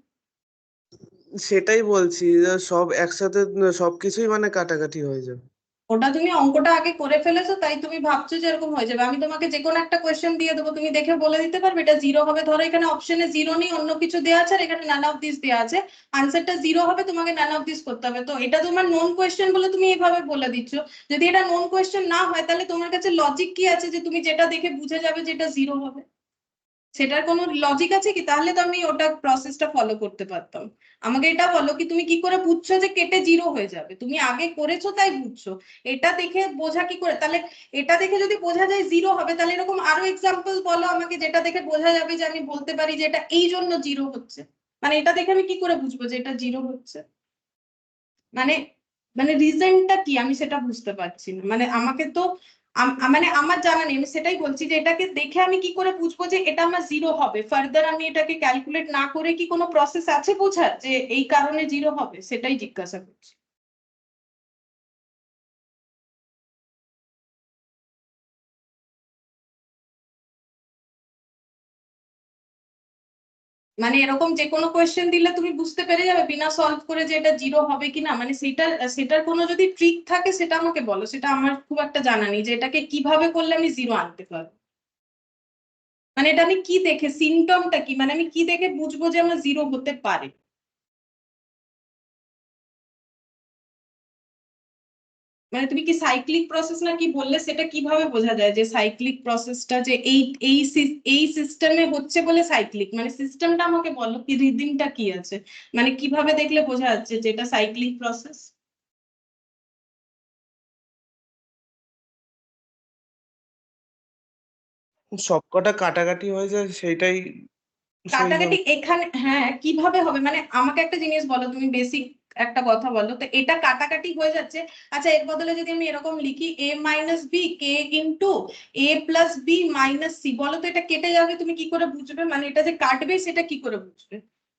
সেটাই বলছি যে সব একসাথে সবকিছুই মানে কাটাকাটি হয়ে যাবে। ওটা তুমি অঙ্কটা আগে করে ফেলেছো তাই তুমি ভাবছো যে এরকম হয়ে যাবে, আমি তোমাকে যে কোনো একটা কোয়েশ্চেন দিয়ে দেবো, তুমি দেখে বলে দিতে পারবে এটা জিরো হবে, ধরো এখানে অপশনে জিরো নেই অন্য কিছু দেওয়া আছে আর এখানে নান অফ দিস দেওয়া আছে, আনসারটা জিরো হবে, তোমাকে নান অফ দিস করতে হবে, তো এটা তোমার নোন কোয়েশ্চেন বলে তুমি এইভাবে বলে দিচ্ছ। যদি এটা নোন কোয়েশ্চেন না হয় তাহলে তোমার কাছে লজিক কি আছে যে তুমি যেটা দেখে বুঝে যাবে যে এটা জিরো হবে, সেটার কোনো লজিক আছে কি? তাহলে তো আমি ওটা প্রসেসটা ফলো করতে পারতাম। আমাকে এটা বলো কি তুমি কি করে বুঝছো যে কেটে জিরো হয়ে যাবে, তুমি আগে করেছো তাই বুঝছো, এটা দেখে বোঝা কি করে, তাহলে এটা দেখে যদি বোঝা যায় জিরো হবে তাহলে এরকম আরো এক্সাম্পল বলো আমাকে যেটা দেখে বোঝা যাবে যে আমি বলতে পারি যে এটা এই জন্য জিরো হচ্ছে, মানে এটা দেখে আমি কি করে বুঝবো যে এটা জিরো হচ্ছে, মানে মানে রিজনটা কি আমি সেটা বুঝতে পারছি না, মানে আমাকে তো মানে আমার জানা নেই, আমি সেটাই বলছি যে এটাকে দেখে আমি কি করে বুঝবো যে এটা আমার জিরো হবে, ফার্দার আমি এটাকে ক্যালকুলেট না করে কি কোনো প্রসেস আছে বোঝার যে এই কারণে জিরো হবে, সেটাই জিজ্ঞাসা করছি। মানে এরকম যে কোনো কোয়েশ্চেন দিলে তুমি বুঝতে পেরে যাবে বিনা সলভ করে যে এটা জিরো হবে কিনা, মানে সেটার কোনো যদি ট্রিক থাকে সেটা আমাকে বলো, সেটা আমার খুব একটা জানা নেই যে এটাকে কিভাবে করলে আমি জিরো আনতে পারবো, মানে এটা আমি কি দেখে সিমটমটা কি, মানে আমি কি দেখে বুঝবো যে আমার জিরো হতে পারে। মানে তুমি কি সাইক্লিক প্রসেস না কি বললে, সেটা কিভাবে বোঝা যায় যে সাইক্লিক প্রসেসটা যে এই সিস্টেমে হচ্ছে বলে সাইক্লিক, মানে সিস্টেমটা আমাকে বলো, কি রিদিংটা কি আছে, মানে কিভাবে দেখলে বোঝা যাচ্ছে যে এটা সাইক্লিক প্রসেস? সবকটা কাটাকাটি হয়ে যায় সেইটাই, সেই কাটাকাটি জন্য। এখানে হ্যাঁ কিভাবে হবে, মানে আমাকে একটা জিনিস বলো, তুমি বেসিক একটা কথা বলো তো, এটা কাটাকাটি হয়ে যাচ্ছে। আচ্ছা এর বদলে যদি আমি এরকম লিখি a মাইনাস বি কে into a plus B minus C, বলো তো এটা কেটে যাবে, তুমি কি করে বুঝবে, মানে এটা যে কাটবে সেটা কি করে বুঝবে,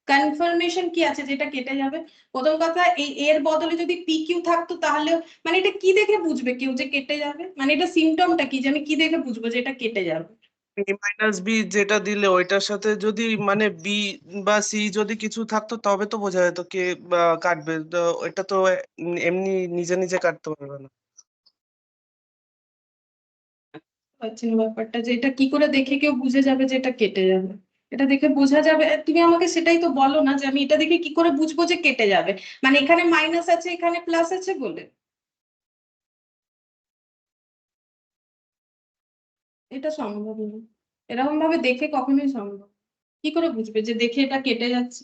কনফার্মেশন কি আছে যেটা কেটে যাবে? প্রথম কথা, এই এর বদলে যদি পি কিউ থাকতো তাহলে, মানে এটা কি দেখে বুঝবে কেউ যে কেটে যাবে, মানে এটা সিমটমটা কি, যে আমি কি দেখে বুঝবো যে এটা কেটে যাবে? এ মাইনাস বি যেটা দিলে ওইটার সাথে যদি মানে বি বা সি যদি কিছু থাকতো তবে তো বোঝা যেত কে বা কাটবে, তো এটা তো এমনি নিজে নিজে কাটতে পারবে না। পাচ্ছি না ব্যাপারটা, যে এটা কি করে দেখে কেউ বুঝে যাবে যে এটা কেটে যাবে? এটা দেখে বোঝা যাবে, তুমি আমাকে সেটাই তো বলো না, যে আমি এটা দেখে কি করে বুঝবো যে কেটে যাবে, মানে এখানে মাইনাস আছে এখানে প্লাস আছে বলে? এটা সম্ভব না, এরকম ভাবে দেখে কখনোই সম্ভব না। কি করে বুঝবে যে দেখে এটা কেটে যাচ্ছে?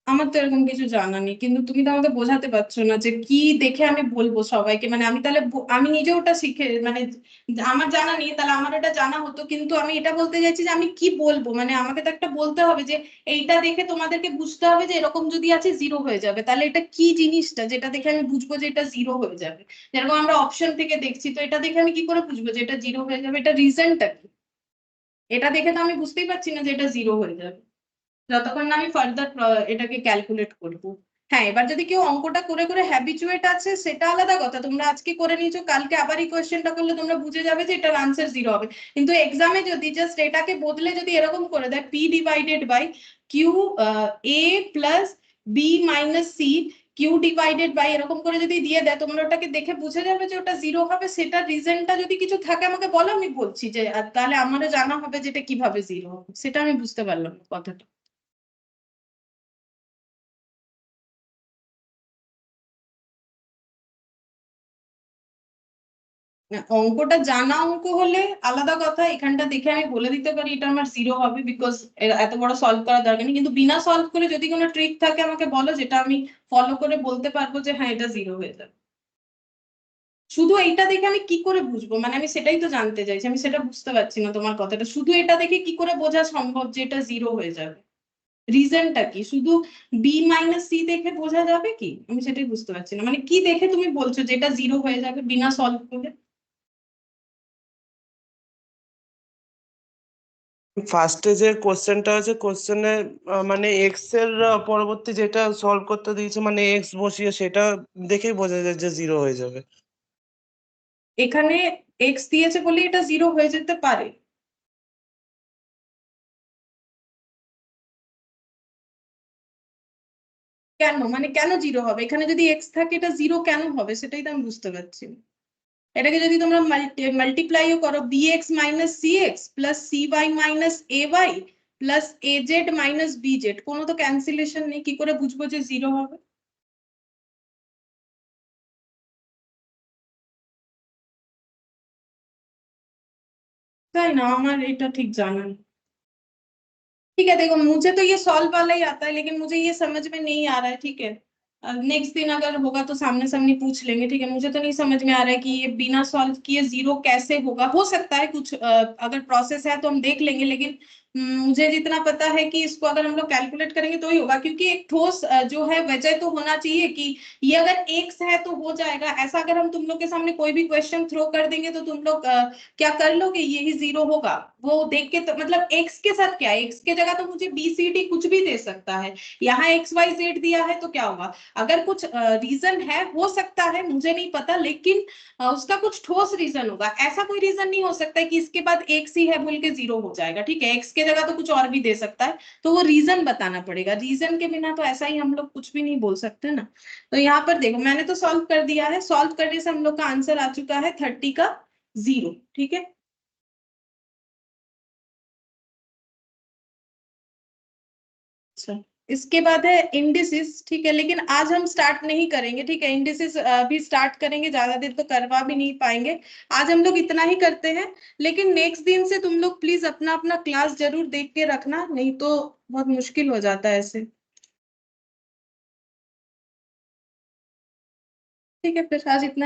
আমার তো এরকম কিছু জানা নেই, কিন্তু তুমি তো আমাকে বোঝাতে পারছো না যে কি দেখে আমি বলবো সবাইকে, মানে আমি তাহলে আমি নিজে ওটা শিখে, মানে আমার জানা নেই, তাহলে আমার এটা জানা হতো, কিন্তু আমি এটা বলতে চাইছি যে আমি কি বলবো, মানে আমাকে তো একটা বলতে হবে যে এইটা দেখে তোমাদেরকে বুঝতে হবে যে এরকম যদি আছে জিরো হয়ে যাবে, তাহলে এটা কি জিনিসটা যেটা দেখে আমি বুঝবো যে এটা জিরো হয়ে যাবে? যেরকম আমরা অপশন থেকে দেখছি, তো এটা দেখে আমি কি করে বুঝবো যে এটা জিরো হয়ে যাবে, এটা রিজনটা কি? এটা দেখে তো আমি বুঝতেই পারছি না যে এটা জিরো হয়ে যাবে, যতক্ষণ না আমি ফার্দার এটাকে ক্যালকুলেট করব। হ্যাঁ, এবার যদি কেউ অঙ্কটা করে করে হ্যাবিচুয়েট আছে সেটা আলাদা কথা, তোমরা আজকে করে নিয়েছো, কালকে আবার এই কোয়েশ্চেনটা করলে তোমরা বুঝে যাবে যে এটার আনসার জিরো হবে। কিন্তু এক্সামে যদি জাস্ট এটাকে বদলে যদি এরকম করে দেয় P divided by Q A plus B minus C Q divided by এরকম করে যদি দিয়ে দেয়, তোমরা ওটাকে দেখে বুঝে যাবে যে ওটা জিরো হবে, সেটা রিজনটা যদি কিছু থাকে আমাকে বলো, আমি বলছি যে তাহলে আমারও জানা হবে যেটা কিভাবে জিরো হবে, সেটা আমি বুঝতে পারলাম না কথাটা। না, অঙ্কটা জানা অঙ্ক হলে আলাদা কথা, এখানটা দেখে আমি বলে দিতে পারি এটা আমার জিরো হবে, বিকজ এত বড় সলভ করার দরকার নেই, কিন্তু বিনা সলভ করে যদি কোনো ট্রিক থাকে আমাকে বলো, যেটা আমি ফলো করে বলতে পারবো যে হ্যাঁ এটা জিরো হয়ে যাবে। শুধু এইটা দেখে আমি কি করে বুঝবো, মানে আমি সেটাই তো জানতে চাইছি, আমি সেটা বুঝতে পারছি না তোমার কথাটা, শুধু এটা দেখে কি করে বোঝা সম্ভব যে এটা জিরো হয়ে যাবে? রিজনটা কি, শুধু বি মাইনাস সি দেখে বোঝা যাবে কি? আমি সেটাই বুঝতে পারছি না, মানে কি দেখে তুমি বলছো যে এটা জিরো হয়ে যাবে বিনা সলভ করে? ফার্স্টে যে কোশ্চেনটা আছে কোশ্চেনে মানে এক্স এর পরবর্তী যেটা সলভ করতে দিয়েছে মানে এক্স বসিয়ে সেটা দেখেই বোঝা যায় যে জিরো হয়ে যাবে। এখানে এক্স দিয়েছে বলে এটা জিরো হয়ে যেতে পারে? কেন, মানে কেন জিরো হবে, এখানে যদি এক্স থাকে এটা জিরো কেন হবে সেটাই তো আমি বুঝতে পারছি না। এটাকে যদি তোমরা মাল্টিপ্লাইও করো, B X minus C X plus C Y minus A Y plus A Z minus B Z, কোনো তো ক্যান্সেলেশন নেই, কি করে বুঝবো যে জিরো হবে? তাই না, আমার এটা ঠিক জানা নেই। ठीक है, देखो मुझे तो ये सॉल्व वाला ही आता है, लेकिन मुझे ये समझ में नहीं आ रहा है, ठीक है। नेक्स्ट दिन अगर होगा तो सामने सामने पूछ लेंगे, ठीक है। मुझे तो नहीं समझ में आ रहा है कि ये बिना सॉल्व किए जीरो कैसे होगा, हो सकता है कुछ अगर प्रोसेस है तो हम देख लेंगे, लेकिन मुझे जितना पता है कि इसको अगर हम लोग कैलकुलेट करेंगे तो ही होगा, क्योंकि एक ठोस जो है वजह तो होना चाहिए कि ये अगर एक्स है तो हो जाएगा ऐसा, अगर हम तुम लोग के सामने कोई भी क्वेश्चन थ्रो कर देंगे तो तुम लोग क्या कर लोगे, यही जीरो होगा वो देख के, तो मतलब एक्स के साथ क्या है, एक्स के जगह तो मुझे बी सी डी कुछ भी दे सकता है, यहाँ एक्स वाई जेड दिया है तो क्या होगा, अगर कुछ रीजन है हो सकता है, मुझे नहीं पता, लेकिन उसका कुछ ठोस रीजन होगा, ऐसा कोई रीजन नहीं हो सकता है कि इसके बाद एक्स ही है बोल के जीरो हो जाएगा, ठीक है। एक्स के जगह तो कुछ और भी दे सकता है, तो वो रीजन बताना पड़ेगा, रीजन के बिना तो ऐसा ही हम लोग कुछ भी नहीं बोल सकते ना। तो यहाँ पर देखो मैंने तो सॉल्व कर दिया है, सॉल्व करने से हम लोग का आंसर आ चुका है 30 का 0, ठीक है। अच्छा इसके बाद है इंडिसेस, ठीक है, लेकिन आज हम स्टार्ट नहीं करेंगे, ठीक है। इंडिसेस भी स्टार्ट करेंगे, ज्यादा देर तो करवा भी नहीं पाएंगे। आज हम लोग इतना ही करते हैं, लेकिन नेक्स्ट दिन से तुम लोग प्लीज अपना अपना क्लास जरूर देख के रखना, नहीं तो बहुत मुश्किल हो जाता है ऐसे। ठीक है, फिर आज इतना